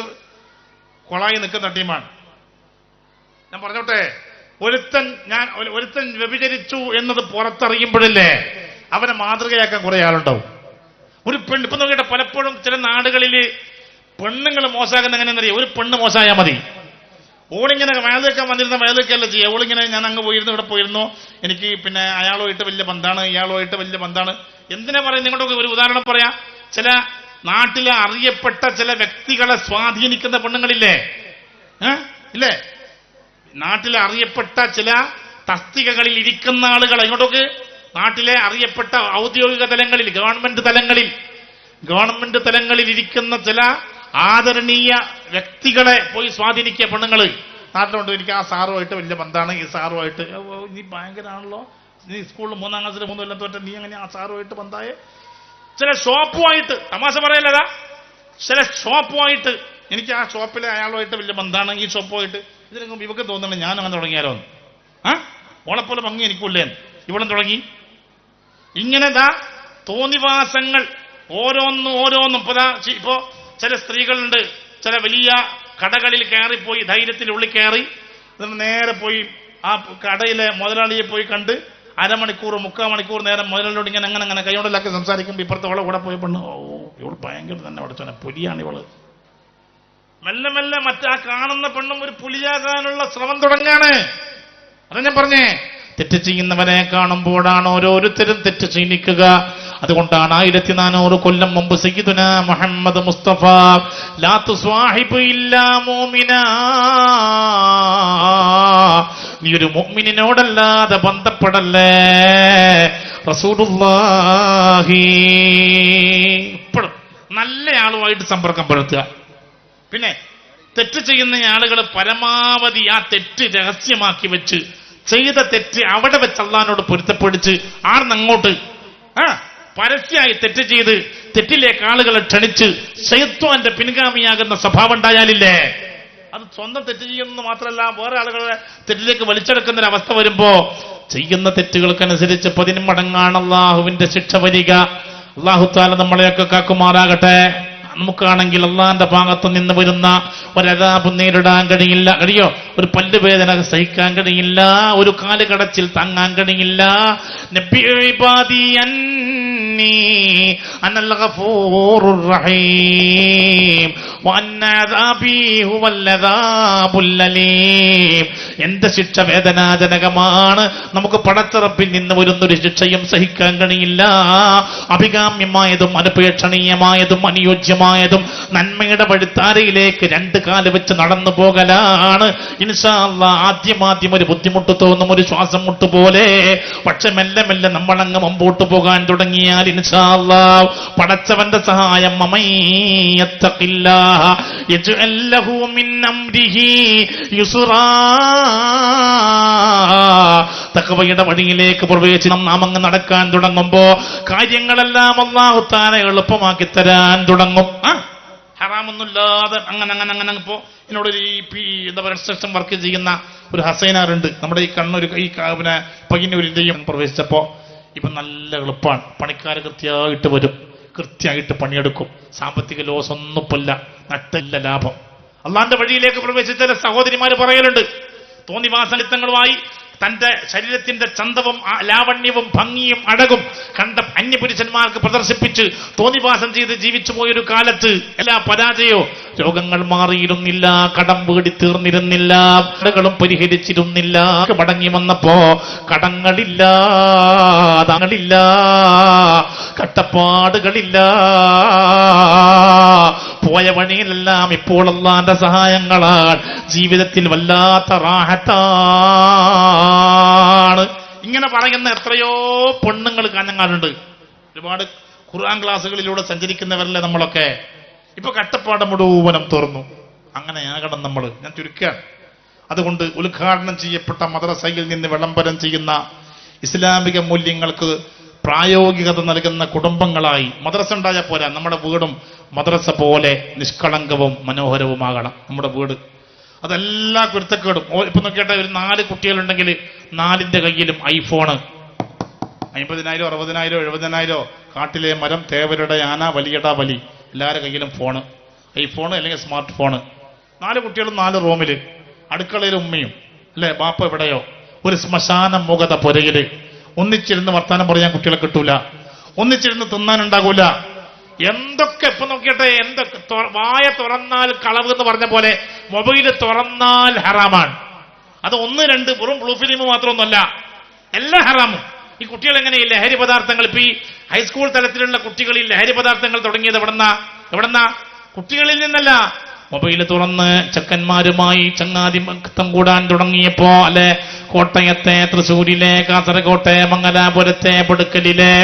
[SPEAKER 1] കൊളായി നിൽക്കുന്ന ടീമാണ്. ഞാൻ പറഞ്ഞോട്ടെ, ഒരുത്തൻ വ്യഭിചരിച്ചു എന്നത് പുറത്തറിയുമ്പോഴല്ലേ അവനെ മാതൃകയാക്കാൻ കുറെ ആളുണ്ടാവും. ഒരു പെണ്ണ് ഇപ്പൊ നോക്കിയിട്ട് പലപ്പോഴും ചില നാടുകളിൽ പെണ്ണുങ്ങൾ മോശമാകുന്ന എങ്ങനെയെന്നറിയാം. ഒരു പെണ്ണ് മോശമായാൽ മതി, ഓളിങ്ങനെ വയലേക്കാൻ വന്നിരുന്ന വയലേക്കല്ല ചെയ്യുക. ഓളിങ്ങനെ ഞാൻ അങ്ങ് പോയിരുന്നു, ഇവിടെ പോയിരുന്നു, എനിക്ക് പിന്നെ അയാളുമായിട്ട് വലിയ ബന്ധാണ്, ഇയാളുമായിട്ട് വലിയ ബന്ധാണ്. എന്തിനാ പറയുന്നത്? നിങ്ങളുടെ ഒരു ഉദാഹരണം പറയാം. ചില നാട്ടിലെ അറിയപ്പെട്ട ചില വ്യക്തികളെ സ്വാധീനിക്കുന്ന പെണ്ണുങ്ങളില്ലേ, ഇല്ലേ? നാട്ടിലെ അറിയപ്പെട്ട ചില തസ്തികകളിൽ ഇരിക്കുന്ന ആളുകൾ, ഇങ്ങോട്ടൊക്കെ നാട്ടിലെ അറിയപ്പെട്ട ഔദ്യോഗിക തലങ്ങളിൽ, ഗവൺമെന്റ് തലങ്ങളിൽ ഇരിക്കുന്ന ചില ആദരണീയ വ്യക്തികളെ പോയി സ്വാധീനിക്കുക പെണ്ണുങ്ങള്. നാട്ടിലുണ്ട്, എനിക്ക് ആ സാറുമായിട്ട് വലിയ ബന്ധാണ്, ഈ സാറുമായിട്ട്. നീ ഭയങ്കരാണല്ലോ, നീ സ്കൂളിൽ 3ാം ക്ലാസ്സിൽ 3 കൊല്ലം തോറ്റ, നീ അങ്ങനെ ആ സാറുമായിട്ട് ബന്ധായ. ചില ഷോപ്പുമായിട്ട്, തമാശ പറയല്ലതാ, ചില ഷോപ്പുമായിട്ട്, എനിക്ക് ആ ഷോപ്പിലെ അയാളുമായിട്ട് വലിയ ബന്ധാണ്, ഈ ഷോപ്പുമായിട്ട്. ഇതിനൊക്കെ ഇവക്ക് തോന്നുന്നു ഞാൻ അങ്ങനെ തുടങ്ങിയാലോ ഓളെപ്പോലെ ഭംഗി എനിക്കില്ലേ ഇവളും തുടങ്ങി. ഇങ്ങനെ തോന്നിവാസങ്ങൾ ഓരോന്നും ഇപ്പോ ചില സ്ത്രീകളുണ്ട്, ചില വലിയ കടകളിൽ കയറിപ്പോയി ധൈര്യത്തിൽ ഉള്ളിൽ കയറി നേരെ പോയി ആ കടയിലെ മുതലാളിയെ പോയി കണ്ട് അരമണിക്കൂർ 3/4 മണിക്കൂർ നേരം മുതലാളിയോട് ഇങ്ങനെ അങ്ങനെ കൈയോടിലൊക്കെ സംസാരിക്കുമ്പോൾ ഇപ്പുറത്തെ അവളെ കൂടെ പോയി പെണ്ണ് ഇവള് ഭയങ്കര തന്നെ പഠിച്ചോനെ പുലിയാണ് ഇവള്. മെല്ലെ മെല്ലെ മറ്റാ കാണുന്ന പെണ്ണും ഒരു പുലിയാകാനുള്ള ശ്രമം തുടങ്ങാണ്. അതാ ഞാൻ പറഞ്ഞേ, തെറ്റ് ചെയ്യുന്നവരെ കാണുമ്പോഴാണ് ഓരോരുത്തരും തെറ്റ് ക്ഷീണിക്കുക. അതുകൊണ്ടാണ് 1400 കൊല്ലം മുമ്പ് സയ്യിദുനാ മുഹമ്മദ് മുസ്തഫ ലാ തുസ്വാഹിബ് ഇല്ലാ മുഅ്മിനാ, നീ ഒരു മുഅ്മിനിനോടല്ലാതെ ബന്ധപ്പെടല്ലേ റസൂലുള്ളാഹി. ഇപ്പോഴും നല്ല ആളുമായിട്ട് സമ്പർക്കം പുലർത്തുക. പിന്നെ തെറ്റ് ചെയ്യുന്ന ആളുകൾ പരമാവധി ആ തെറ്റ് രഹസ്യമാക്കി വെച്ച് ചെയ്ത തെറ്റ് അവിടെ വെച്ച് അള്ളാഹിനോട് പൊരുത്തപ്പെടിച്ച് ആർന്നങ്ങോട്ട് പരസ്യമായി തെറ്റ് ചെയ്ത് തെറ്റിലേക്ക് ആളുകളെ ക്ഷണിച്ച് ശൈത്വാന്റെ പിൻഗാമിയാകുന്ന സ്വഭാവം ഉണ്ടായാലില്ലേ, അത് സ്വന്തം തെറ്റ് ചെയ്യുന്നത് മാത്രമല്ല വേറെ ആളുകളെ തെറ്റിലേക്ക് വലിച്ചെടുക്കുന്ന ഒരു അവസ്ഥ വരുമ്പോ ചെയ്യുന്ന തെറ്റുകൾക്കനുസരിച്ച് 10 മടങ്ങാണ് അള്ളാഹുവിന്റെ ശിക്ഷ വരിക. അള്ളാഹു താല നമ്മളെയൊക്കെ കാക്കുമാറാകട്ടെ. നമുക്കാണെങ്കിൽ അള്ളാന്റെ ഭാഗത്ത് നിന്ന് വരുന്ന ഒരതാപ് നേരിടാൻ കഴിയോ? ഒരു പല്ലുവേദന സഹിക്കാൻ കഴിയില്ല, ഒരു കാല് കടച്ചിൽ താങ്ങാൻ കഴിയില്ല. നബി ഇബാദി അന്നീ അനൽ ഗഫൂറുർ റഹീം വഅന്ന അദാബി ഹുവൽ അദാബുൽ അലീം. എന്റെ ശിക്ഷ വേദനാജനകമാണ്. നമുക്ക് പടച്ചറപ്പിൽ നിന്ന് വരുന്നൊരു ശിക്ഷയും സഹിക്കാൻ കഴിയില്ല. അഭികാമ്യമായതും അനുപേക്ഷണീയമായതും അനുയോജ്യമായതും നന്മയുടെ വഴിത്താരയിലേക്ക് 2 കാല് വെച്ച് നടന്നു പോകലാണ്. ഇൻഷാ അല്ലാഹ് ആദ്യം ഒരു ബുദ്ധിമുട്ട് തോന്നും, ഒരു ശ്വാസം മുട്ട് പോലെ. പക്ഷെ മെല്ലെ മെല്ലെ നമ്മളങ്ങ് മുമ്പോട്ട് പോകാൻ തുടങ്ങിയാൽ ഇൻഷാ അല്ലാഹ് പടച്ചവന്റെ സഹായം മമയ്യത്തഖില്ലാഹ യജ്അൽ ലഹു മിൻ അംരിഹി യുസ്റാ. തഖ്വയുടെ വഴിയിലേക്ക് പ്രവേശിച്ച് നാം അങ്ങ് നടക്കാൻ തുടങ്ങുമ്പോ കാര്യങ്ങളെല്ലാം അല്ലാഹു തആല എളുപ്പമാക്കി തരാൻ തുടങ്ങും. ഹറാമൊന്നുമില്ലാതെ അങ്ങനെ ഇപ്പോ എന്നോടൊരു എന്താ പറയുക ഇൻസ്ട്രക്ഷൻ വർക്ക് ചെയ്യുന്ന ഒരു ഹസൈനാറുണ്ട് നമ്മുടെ ഈ കണ്ണൂർ ഈ പിന്നെ പയ്യന്നൂരിന്റെയും പ്രവേശിച്ചപ്പോ ഇപ്പൊ നല്ല എളുപ്പമാണ്. പണിക്കാർ കൃത്യമായിട്ട് വരും, കൃത്യമായിട്ട് പണിയെടുക്കും, സാമ്പത്തിക ലോസ് ഒന്നുമില്ല, നട്ടില്ല ലാഭം. അള്ളാന്റെ വഴിയിലേക്ക് പ്രവേശിച്ച സഹോദരിമാര് പറയലുണ്ട്, തോന്നിവാസലിത്തങ്ങളുമായി തന്റെ ശരീരത്തിന്റെ ചന്തവും ലാവണ്യവും ഭംഗിയും അഴകും കണ്ട അന്യപുരുഷന്മാർക്ക് പ്രദർശിപ്പിച്ച് തോന്നിവാസം ചെയ്ത് ജീവിച്ചു പോയൊരു കാലത്ത് എല്ലാ പരാജയോ രോഗങ്ങൾ മാറിയിരുന്നില്ല, കടം വീടി തീർന്നിരുന്നില്ല, കടകളും പരിഹരിച്ചിരുന്നില്ല. മടങ്ങി വന്നപ്പോ കടങ്ങളില്ല, തങ്ങളില്ല, കട്ടപ്പാടുകളില്ല, പോയ വഴിയിലെല്ലാം ഇപ്പോൾ അല്ലാഹുവിന്റെ സഹായങ്ങളാൽ ജീവിതത്തിൽ വല്ലാത്ത റാഹത്താണ്. ഇങ്ങനെ പറയുന്ന എത്രയോ പെണ്ണുങ്ങൾ കാഞ്ഞങ്ങാടുണ്ട്. ഒരുപാട് ഖുർആൻ ക്ലാസ്സുകളിലൂടെ സഞ്ചരിക്കുന്നവരല്ലേ നമ്മളൊക്കെ. ഇപ്പൊ കട്ടപ്പാട് മുഴുവനും തുറന്നു. അങ്ങനെയാകണം നമ്മൾ. ഞാൻ ചുരുക്കുകയാണ്. അതുകൊണ്ട് ഉദ്ഘാടനം ചെയ്യപ്പെട്ട മദ്രസയിൽ നിന്ന് വിളംബരം ചെയ്യുന്ന ഇസ്ലാമിക മൂല്യങ്ങൾക്ക് പ്രായോഗികത നൽകുന്ന കുടുംബങ്ങളായി മദ്രസ ഉണ്ടായാൽ പോരാ, നമ്മുടെ വീടും മദ്രസ പോലെ നിഷ്കളങ്കവും മനോഹരവുമാകണം നമ്മുടെ വീട്. അതെല്ലാ കുരുത്തക്കേടും. ഇപ്പൊ നോക്കിയിട്ട് ഒരു 4 കുട്ടികളുണ്ടെങ്കിൽ 4ന്റെ കയ്യിലും ഐഫോണ്. 50,000 60,000 70,000 കാട്ടിലെ മരം, തേവരുടെ ആന, വലിയട വലി, എല്ലാവരുടെ കയ്യിലും ഫോണ്, ഐഫോണ് അല്ലെങ്കിൽ സ്മാർട്ട് ഫോണ്. 4 കുട്ടികളും 4 റൂമില്, അടുക്കളയിൽ ഉമ്മയും അല്ലെ ബാപ്പ എവിടെയോ, ഒരു ശ്മശാന മുഖത പുരയില്. ഒന്നിച്ചിരുന്ന് വർത്താനം പറയാൻ കുട്ടികളെ കിട്ടൂല, ഒന്നിച്ചിരുന്ന് തിന്നാനുണ്ടാകൂല. എന്തൊക്കെ ഇപ്പൊ നോക്കിയട്ടെ, എന്തൊക്കെ വായ തുറന്നാൽ കളവ് എന്ന് പറഞ്ഞ പോലെ മൊബൈല് തുറന്നാൽ ഹറാമാണ്. അത് 1 2 വെറും ബ്ലൂ ഫിലിം മാത്രമൊന്നുമല്ല, എല്ലാ ഹറാമും. ഈ കുട്ടികൾ എങ്ങനെ ഈ ലഹരി പദാർത്ഥങ്ങൾ, ഇപ്പൊ ഈ ഹൈസ്കൂൾ തലത്തിലുള്ള കുട്ടികൾ ഈ ലഹരി പദാർത്ഥങ്ങൾ തുടങ്ങിയത് എവിടെന്നാ? കുട്ടികളിൽ നിന്നല്ല. മൊബൈല് തുറന്ന് ചെക്കന്മാരുമായി ചങ്ങാതിമക്തം കൂടാൻ തുടങ്ങിയപ്പോ, അല്ലെ കോട്ടയത്തെ, തൃശ്ശൂരിലെ, കാസർകോട്ടെ, മംഗലാപുരത്തെ, പുടുക്കലിലെ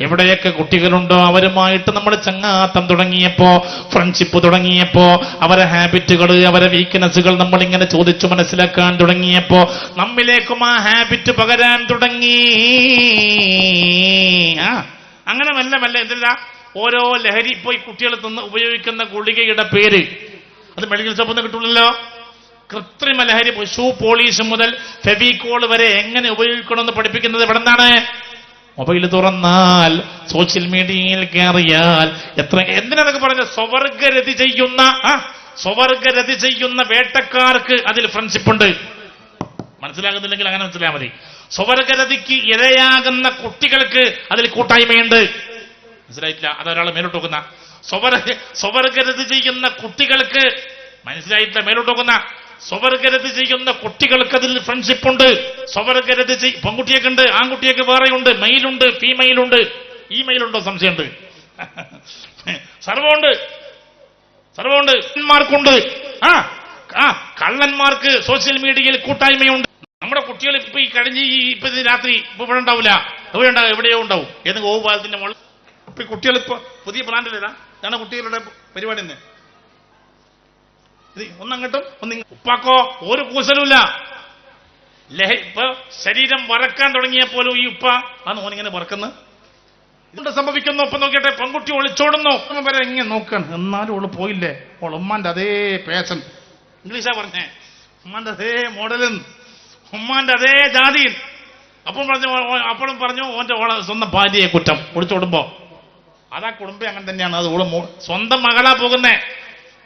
[SPEAKER 1] എവിടെയൊക്കെ കുട്ടികളുണ്ടോ അവരുമായിട്ട് നമ്മൾ ചങ്ങാത്തം തുടങ്ങിയപ്പോ, ഫ്രണ്ട്ഷിപ്പ് തുടങ്ങിയപ്പോ, അവരെ ഹാബിറ്റുകൾ, അവരെ വീക്ക്നെസ്സുകൾ നമ്മൾ ഇങ്ങനെ ചോദിച്ചു മനസ്സിലാക്കാൻ തുടങ്ങിയപ്പോ നമ്മിലേക്കും ആ ഹാബിറ്റ് പകരാൻ തുടങ്ങി. അങ്ങനെ മെല്ലെ എന്തില്ല ഓരോ ലഹരി പോയി കുട്ടികൾ ഉപയോഗിക്കുന്ന ഗുളികയുടെ പേര് അത് മെഡിക്കൽ ഷോപ്പിൽ നിന്ന് കിട്ടൂലല്ലോ. കൃത്രിമ ലഹരി, ഷൂ പോളീഷ് മുതൽ ഫെവിക്കോൾ വരെ എങ്ങനെ ഉപയോഗിക്കണമെന്ന് പഠിപ്പിക്കുന്നത് ഇവിടെ നിന്നാണ്. മൊബൈൽ തുറന്നാൽ, സോഷ്യൽ മീഡിയയിൽ കയറിയാൽ എന്തിനൊക്കെ പറഞ്ഞ സ്വവർഗരതി ചെയ്യുന്ന വേട്ടക്കാർക്ക് അതിൽ ഫ്രണ്ട്ഷിപ്പ് ഉണ്ട്. മനസ്സിലാകുന്നില്ലെങ്കിൽ അങ്ങനെ മനസ്സിലായാൽ മതി. സ്വവർഗരതിക്ക് ഇരയാകുന്ന കുട്ടികൾക്ക് അതിൽ കൂട്ടായ്മയുണ്ട്. മനസ്സിലായിട്ടില്ല? അതൊരാളെ മേലോട്ട് നോക്കുന്ന സ്വവർഗരതി ചെയ്യുന്ന കുട്ടികൾക്ക്, മനസ്സിലായിട്ടില്ല? മേലോട്ട് നോക്കുന്ന സ്വവർഗരതി ചെയ്യുന്ന കുട്ടികൾക്ക് അതിൽ ഫ്രണ്ട്ഷിപ്പ് ഉണ്ട്. സ്വവർഗരതി പെൺകുട്ടിയൊക്കെ ഉണ്ട്, ആൺകുട്ടിയൊക്കെ വേറെയുണ്ട്, മെയിലുണ്ട്, ഫീമെയിലുണ്ട്. ഈ മെയിലുണ്ടോ സംശയമുണ്ട്? സർവമുണ്ട്. ന്മാർക്കുണ്ട്. കള്ളന്മാർക്ക് സോഷ്യൽ മീഡിയയിൽ കൂട്ടായ്മയുണ്ട്. നമ്മുടെ കുട്ടികൾ ഇപ്പൊ ഈ കഴിഞ്ഞ ഇപ്പൊ രാത്രി ഇവിടെ ഉണ്ടാവില്ല, എവിടെയോ ഉണ്ടാവും, ഏതെങ്കിലും ഓവുപാലത്തിന്റെ മുകളിൽ. ഇപ്പൊ കുട്ടികൾ ഇപ്പൊ പുതിയ പ്ലാന്റിലേതാ ഇതാണ് കുട്ടികളുടെ പരിപാടി തന്നെ. ഒന്നങ്ങട്ടും ഉപ്പാക്കോ ഒരു കൂസലുമില്ല. ഇപ്പൊ ശരീരം വറക്കാൻ തുടങ്ങിയ പോലും ഈ ഉപ്പ ഓനിങ്ങനെ വറക്കുന്നു. ഇതുകൊണ്ട് സംഭവിക്കുന്നു. ഒപ്പം നോക്കിയട്ടെ, പെൺകുട്ടി ഒളിച്ചോടുന്നു വരെ എങ്ങനെ നോക്കണം. എന്നാലും ഓള് പോയില്ലേ, ഓൾ ഉമ്മാന്റെ അതേ പേശൻ, ഇംഗ്ലീഷാ പറഞ്ഞേ, ഉമ്മാന്റെ അതേ മോഡലും ഉമ്മാന്റെ അതേ ജാതിയും. അപ്പോഴും പറഞ്ഞു ഓന്റെ സ്വന്തം ഭാര്യയെ കുറ്റം ഒളിച്ചോടുമ്പോ. അതാ കുടുംബം അങ്ങനെ തന്നെയാണ്. അത് ഓള് സ്വന്തം മകളാ പോകുന്നേ,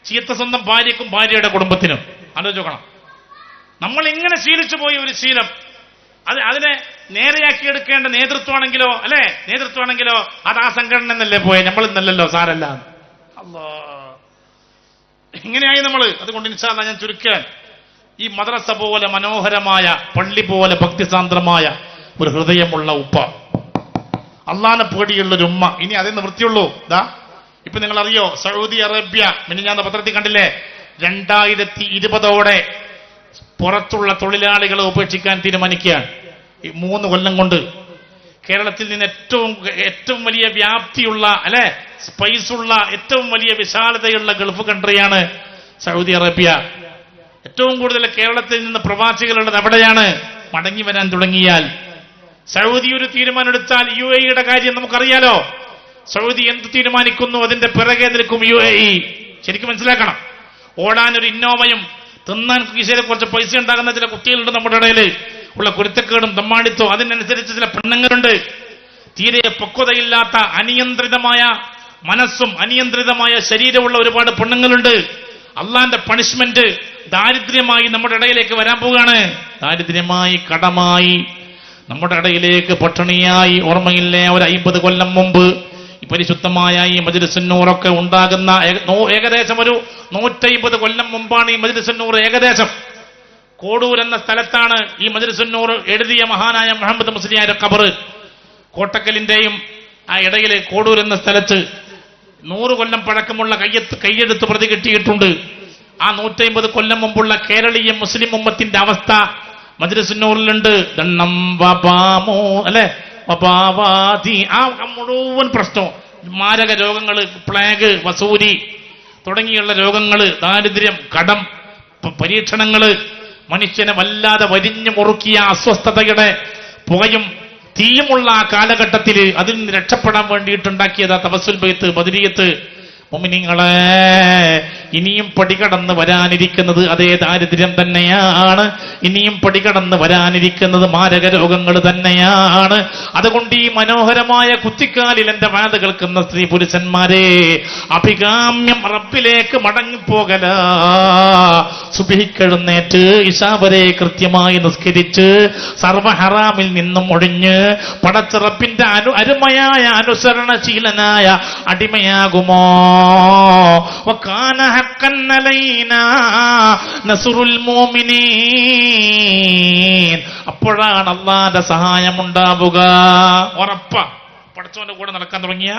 [SPEAKER 1] ചീത്ത സ്വന്തം ഭാര്യക്കും ഭാര്യയുടെ കുടുംബത്തിനും. ആലോചിക്കണം. നമ്മൾ ഇങ്ങനെ ശീലിച്ചു പോയി ഒരു ശീലം. അതിനെ നേരെയാക്കിയെടുക്കേണ്ട നേതൃത്വമാണെങ്കിലോ അത് ആ സംഘടന എന്നല്ലേ പോയെ, നമ്മൾ ഇന്നല്ലല്ലോ, സാരല്ല. അല്ലാ, ഇങ്ങനെയായി നമ്മൾ. അതുകൊണ്ട് ഇൻഷാ അല്ലാഹ് ഞാൻ ചുരുക്കാൻ, ഈ മദ്രസ പോലെ മനോഹരമായ, പള്ളി പോലെ ഭക്തിസാന്ദ്രമായ ഒരു ഹൃദയമുള്ള ഉപ്പ, അള്ളാനെ പേടിയുള്ളൊരു ഉമ്മ, ഇനി അതേ നിവൃത്തിയുള്ളൂ. ഇപ്പൊ നിങ്ങൾ അറിയോ, സൗദി അറേബ്യ ഞാൻ പത്രത്തിൽ കണ്ടില്ലേ, 2020 പുറത്തുള്ള തൊഴിലാളികളെ ഉപേക്ഷിക്കാൻ തീരുമാനിക്കുകയാണ്. ഈ 3 കൊല്ലം കൊണ്ട് കേരളത്തിൽ നിന്ന് ഏറ്റവും വലിയ വ്യാപ്തിയുള്ള, സ്പൈസുള്ള, ഏറ്റവും വലിയ വിശാലതയുള്ള ഗൾഫ് കൺട്രിയാണ് സൗദി അറേബ്യ. ഏറ്റവും കൂടുതൽ കേരളത്തിൽ നിന്ന് പ്രവാസികളുള്ളത് എവിടെയാണ്? മടങ്ങി വരാൻ തുടങ്ങിയാൽ. സൗദി ഒരു തീരുമാനമെടുത്താൽ UAE കാര്യം നമുക്കറിയാലോ. സൗദി എന്ത് തീരുമാനിക്കുന്നു അതിന്റെ പിറകെ നിൽക്കും UAE. ശരിക്കും മനസ്സിലാക്കണം. ഓടാനൊരു ഇന്നോവയും തിന്നാൻ കീശയിൽ കുറച്ച് പൈസ ഉണ്ടാകുന്ന ചില കുട്ടികളുണ്ട് നമ്മുടെ ഇടയിൽ. ഉള്ള കുരുത്തക്കേടും തമ്മാടിത്തവും അതിനനുസരിച്ച് ചില പെണ്ണുങ്ങളുണ്ട്. തീരെ പക്വതയില്ലാത്ത, അനിയന്ത്രിതമായ മനസ്സും അനിയന്ത്രിതമായ ശരീരമുള്ള ഒരുപാട് പെണ്ണുങ്ങളുണ്ട്. അള്ളാന്റെ പണിഷ്മെന്റ് ദാരിദ്ര്യമായി നമ്മുടെ ഇടയിലേക്ക് വരാൻ പോവുകയാണ്. ദാരിദ്ര്യമായി, കടമായി നമ്മുടെ ഇടയിലേക്ക്, പട്ടിണിയായി. ഓർമ്മയില്ലേ, ഒരു 50 കൊല്ലം മുമ്പ് ഈ പരിശുദ്ധമായ ഈ മജ്‌ലിസുൻ നൂറൊക്കെ ഉണ്ടാകുന്ന ഏകദേശം ഒരു 150 കൊല്ലം മുമ്പാണ് ഈ മജ്‌ലിസുൻ നൂർ ഏകദേശം കോഡൂർ എന്ന സ്ഥലത്താണ് ഈ മജ്‌ലിസുൻ നൂർ എഴുതിയ മഹാനായ മുഹമ്മദ് മുസ്ലിയാരുടെ ഖബർ. കോട്ടക്കലിന്റെയും ആ ഇടയിൽ കോഡൂർ എന്ന സ്ഥലത്ത് 100 കൊല്ലം പഴക്കമുള്ള കയ്യെഴുത്ത് പ്രതി കിട്ടിയിട്ടുണ്ട്. ആ 150 കൊല്ലം മുമ്പുള്ള കേരളീയ മുസ്ലിം ഉമ്മത്തിന്റെ അവസ്ഥ മജ്‌ലിസുൻ നൂറിലുണ്ട്. ദണ്ണം വപാമോ വപാവാദി, ആ മുഴുവൻ പ്രശ്നവും, മാരക രോഗങ്ങൾ, പ്ലേഗ്, വസൂരി തുടങ്ങിയുള്ള രോഗങ്ങൾ, ദാരിദ്ര്യം, കടം, പരീക്ഷണങ്ങള്, മനുഷ്യനെ വല്ലാതെ വരിഞ്ഞു മുറുക്കിയ അസ്വസ്ഥതയുടെ പുകയും തീയുമുള്ള ആ കാലഘട്ടത്തിൽ അതിൽ നിന്ന് രക്ഷപ്പെടാൻ വേണ്ടിയിട്ടുണ്ടാക്കിയതാ തവസ്സുൽ ബൈത്ത്, ബദരിയത്ത്. മുഅ്മിനീങ്ങളെ, ഇനിയും പടികടന്ന് വരാനിരിക്കുന്നത് അതേ ദാരിദ്ര്യം തന്നെയാണ്. ഇനിയും പടികടന്ന് വരാനിരിക്കുന്നത് മാരക രോഗങ്ങൾ തന്നെയാണ്. അതുകൊണ്ട് ഈ മനോഹരമായ കുത്തിക്കാലിൽ എന്റെ വാത് കേൾക്കുന്ന സ്ത്രീ പുരുഷന്മാരെ, അഭികാമ്യം റബ്ബിലേക്ക് മടങ്ങിപ്പോകല. സുബ്ഹിക്കെഴുന്നേറ്റ് ഇശാ വരെ കൃത്യമായി നിസ്കരിച്ച് സർവ ഹറാമിൽ നിന്നും ഒഴിഞ്ഞ് പടച്ച റബ്ബിന്റെ അരുമയായ അനുസരണശീലനായ അടിമയാകുമോ? വകാന ഹഖൻ അലൈനാ നസ്റുൽ മുഅ്മിനീൻ. അപ്പോഴാണ് അല്ലാഹുവിന്റെ സഹായം ഉണ്ടാവുക. ഉറപ്പ. പടച്ചവന്റെ കൂടെ നടക്കാൻ തുടങ്ങിയ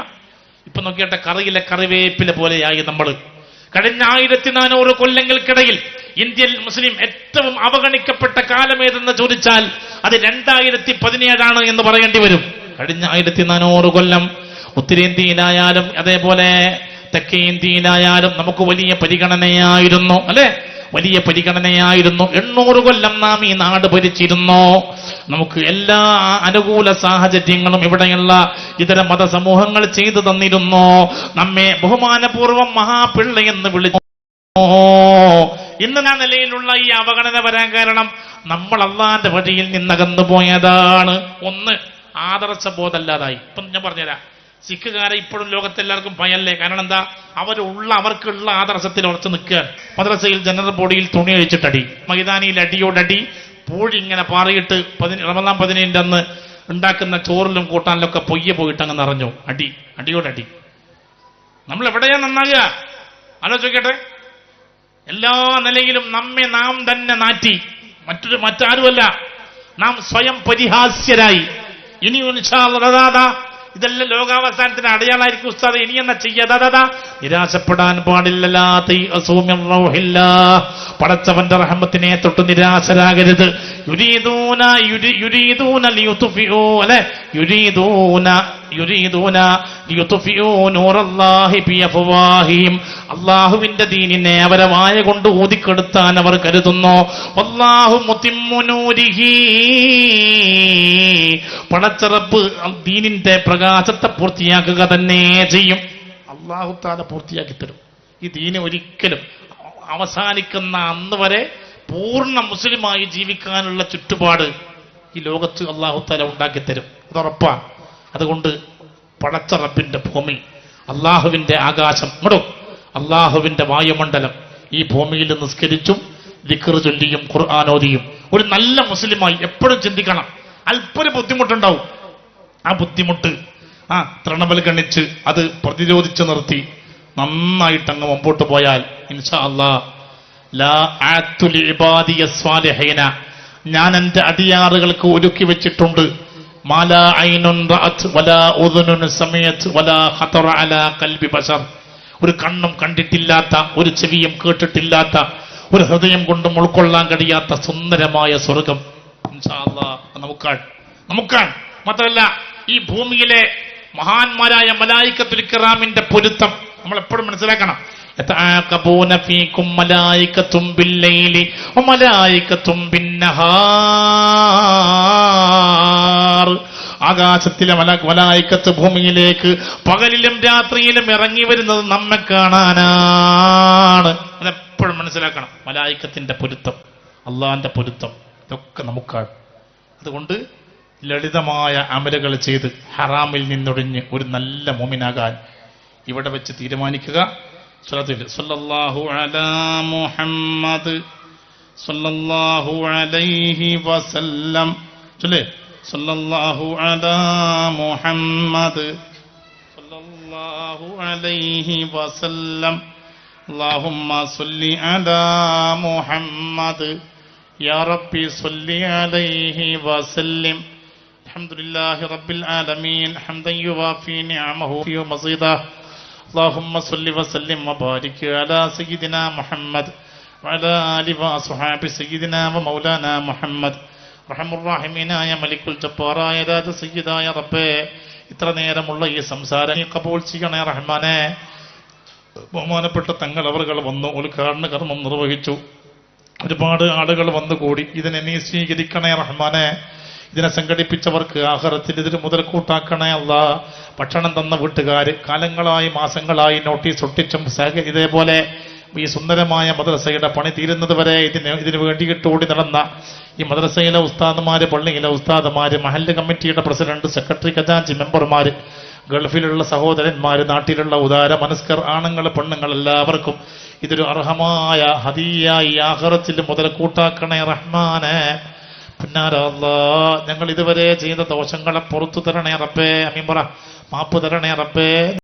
[SPEAKER 1] ഇപ്പൊ നോക്കിയാട്ടെ, കറിയിലെ കറിവേപ്പില പോലെയായി നമ്മൾ. കഴിഞ്ഞ 1400 കൊല്ലങ്ങൾക്കിടയിൽ ഇന്ത്യൻ മുസ്ലിം ഏറ്റവും അവഗണിക്കപ്പെട്ട കാലം ഏതെന്ന് ചോദിച്ചാൽ അത് 2017 എന്ന് പറയേണ്ടി വരും. കഴിഞ്ഞ 1400 കൊല്ലം ഉത്തരേന്ത്യയിലായാലും അതേപോലെ തെക്കേ ഇന്ത്യയിലായാലും നമുക്ക് വലിയ പരിഗണനയായിരുന്നു, വലിയ പരിഗണനയായിരുന്നു. 800 കൊല്ലം നാം ഈ നാട് ഭരിച്ചിരുന്നു. നമുക്ക് എല്ലാ അനുകൂല സാഹചര്യങ്ങളും ഇവിടെയുള്ള ഇതര മതസമൂഹങ്ങൾ ചെയ്തു തന്നിരുന്നു. നമ്മെ ബഹുമാനപൂർവ്വം മഹാപിള്ള എന്ന് വിളിച്ചു. ഇന്ന് ആ നിലയിലുള്ള ഈ അവഗണന വരാൻ കാരണം നമ്മൾ അള്ളാന്റെ വഴിയിൽ നിന്നകന്നു പോയതാണ്. ഒന്ന്, ആദർശബോധമല്ലാതായി. ഇപ്പം ഞാൻ പറഞ്ഞുതരാം, സിഖുകാരെ ഇപ്പോഴും ലോകത്തെല്ലാവർക്കും ഭയല്ലേ? കാരണം എന്താ? അവർക്കുള്ള ആദർശത്തിൽ ഉറച്ചു നിൽക്കുക. മദ്രസയിൽ ജനറൽ ബോഡിയിൽ തുണി അഴിച്ചിട്ടടി, മൈതാനിയിൽ അടിയോടടി, പൂഴിങ്ങനെ പാറിയിട്ട് റമദാൻ 15 അന്ന് ഉണ്ടാക്കുന്ന ചോറിലും കൂട്ടാനിലൊക്കെ പൊയ്യെ പോയിട്ട് അങ്ങ് നിറഞ്ഞു. അടിയോടടി. നമ്മൾ എവിടെയാ നന്നാകുക? ആലോചിക്കട്ടെ. എല്ലാ നിലയിലും നമ്മെ നാം തന്നെ നാറ്റി, മറ്റാരുമല്ല, നാം സ്വയം പരിഹാസ്യരായി. ഇനി ഇതെല്ലാം ലോകാവസാനത്തിന് അടയാളായിരിക്കും ഉസ്താദ്. ഇനി എന്നാ ചെയ്യാ? നിരാശപ്പെടാൻ പാടില്ല. പടച്ചവന്റെ റഹ്മത്തിനെ തൊട്ട് നിരാശരാകരുത്. അള്ളാഹുവിന്റെ ദീനിനെ അവരെ വായ കൊണ്ട് ഊതിക്കെടുത്താൻ അവർ കരുതുന്നു. വല്ലാഹു മുതിമ്മു നൂരിഹി, പടച്ചറപ്പ് ദീനിന്റെ പ്രകാശത്തെ പൂർത്തിയാക്കുക തന്നെ ചെയ്യും. അള്ളാഹു താല പൂർത്തിയാക്കി തരും. ഈ ദീന് ഒരിക്കലും അവസാനിക്കുന്ന അന്ന് വരെ പൂർണ്ണ മുസ്ലിമായി ജീവിക്കാനുള്ള ചുറ്റുപാട് ഈ ലോകത്ത് അള്ളാഹു താല ഉണ്ടാക്കി തരും. അതുറപ്പാ. അതുകൊണ്ട് പടച്ച റബ്ബിന്റെ ഭൂമി, അള്ളാഹുവിന്റെ ആകാശം, അള്ളാഹുവിന്റെ വായുമണ്ഡലം, ഈ ഭൂമിയിൽ നിസ്കരിച്ചും ദിക്ർ ചൊല്ലിയും ഖുർആനോദിയും ഒരു നല്ല മുസ്ലിമായി എപ്പോഴും ചിന്തിക്കണം. അല്പൊരു ബുദ്ധിമുട്ടുണ്ടാവും. ആ ബുദ്ധിമുട്ട് തൃണവൽഗണിച്ച് അത് പ്രതിരോധിച്ചു നിർത്തി നന്നായിട്ടങ്ങ് മുമ്പോട്ട് പോയാൽ ഇൻഷാ അല്ലാഹ് ലാ ആതു ലിഇബാദിയ സ്വാലിഹീന, ഞാൻ എന്റെ അടിയാറുകൾക്ക് ഒരുക്കി വെച്ചിട്ടുണ്ട്. മാലാ ഐനുൻ റഅത് വലാ ഉദുനുൻ സമയത്ത് വലാ ഖതറ അലാ ഖൽബി ബശർ, ഒരു കണ്ണും കണ്ടിട്ടില്ലാത്ത, ഒരു ചെവിയും കേട്ടിട്ടില്ലാത്ത, ഒരു ഹൃദയം കൊണ്ടും ഉൾക്കൊള്ളാൻ കഴിയാത്ത സുന്ദരമായ സ്വർഗം ഇൻഷാ അല്ലാഹ് നമുക്കാണ്. മാത്രമല്ല ഈ ഭൂമിയിലെ മഹാന്മാരായ മലായികത്തുൽ കിറാമിന്റെ പൊരുത്തം നമ്മൾ എപ്പോഴും മനസ്സിലാക്കണം. യതആഖബൂന ഫീകും മലായികത്തും ബില്ലൈലി വമലായികത്തും ബിന്നഹാർ, ആകാശത്തിലെ മലായികത്ത് ഭൂമിയിലേക്ക് പകലിലും രാത്രിയിലും ഇറങ്ങി വരുന്നത് നമ്മെ കാണാനാണ്. അതെപ്പോഴും മനസ്സിലാക്കണം. മലായികത്തിന്റെ പൊരുത്തം, അള്ളാന്റെ പൊരുത്തം, ഇതൊക്കെ നമുക്കാണ്. അതുകൊണ്ട് ലളിതമായ അമലുകൾ ചെയ്ത് ഹറാമിൽ നിന്നൊഴിഞ്ഞ് ഒരു നല്ല മുഅ്മിനാകാൻ ഇവിടെ വെച്ച് തീരുമാനിക്കുക. സല്ലല്ലാഹു അലാ മുഹമ്മദ് സല്ലല്ലാഹു അലൈഹി വസല്ലം. ചൊല്ലേ, സല്ലല്ലാഹു അലാ മുഹമ്മദ് സല്ലല്ലാഹു അലൈഹി വസല്ലം. അല്ലാഹുമ്മ സല്ലി അലാ മുഹമ്മദ് യാ റബ്ബി സല്ലി അലൈഹി വസല്ലം. അൽഹംദുലില്ലാഹി റബ്ബിൽ ആലമീൻ ഹംദൻ യുവാഫി നിഅമഹു വമസീദാ. اللهم صل وسلم وبارك على سيدنا محمد وعلى آله وصحبه سيدنا ومولانا محمد. റഹമുർറഹീമായ മലിക്കുൽ ജബ്ബാറായ രാജ സയ്യിദായ റബ്ബേ, ഇത്ര നേരമുള്ള ഈ സംസാരം നീ കബൂൽ ചെയ്യണേ റഹ്മാനെ. ബഹുമാനപ്പെട്ട തങ്ങൾ അവറുകൾ വന്നു ഉദ്ഘാടന കർമ്മം നിർവഹിച്ചു. ഒരുപാട് ആളുകൾ വന്നുകൂടി. ഇതിനെ നീ സ്വീകരിക്കണേ റഹ്മാനെ. ഇതിനെ സംഘടിപ്പിച്ചവർക്ക് ആഖിറത്തിൽ ഇതിന് മുതൽക്കൂട്ടാക്കണേ അല്ലാ. ഭക്ഷണം തന്ന വീട്ടുകാര് കാലങ്ങളായി മാസങ്ങളായി നോട്ടീസ് ഒട്ടിച്ചും ഇതേപോലെ ഈ സുന്ദരമായ മദ്രസയുടെ പണി തീരുന്നത് വരെ ഇതിനു വേണ്ടിയിട്ട് ഓടി നടന്ന ഈ മദ്രസയിലെ ഉസ്താദുമാര്, പള്ളിയിലെ ഉസ്താദുമാര്, മഹല്ല് കമ്മിറ്റിയുടെ പ്രസിഡന്റ്, സെക്രട്ടറി, ഖജാൻജി, മെമ്പർമാര്, ഗൾഫിലുള്ള സഹോദരന്മാര്, നാട്ടിലുള്ള ഉദാര മനസ്കർ, ആണുങ്ങൾ, പെണ്ണുങ്ങൾ, എല്ലാവർക്കും ഇതൊരു അർഹമായ ഹദിയായി ആഖിറത്തിൽ മുതൽക്കൂട്ടാക്കണേ റഹ്മാനെ. പിന്നാര അല്ലാഹ്, ഞങ്ങൾ ഇതുവരെ ചെയ്ത ദോഷങ്ങളെ പുറത്തു തരണേ റബ്ബേ. അമീൻ പറ, മാപ്പ് തരണേ റബ്ബേ.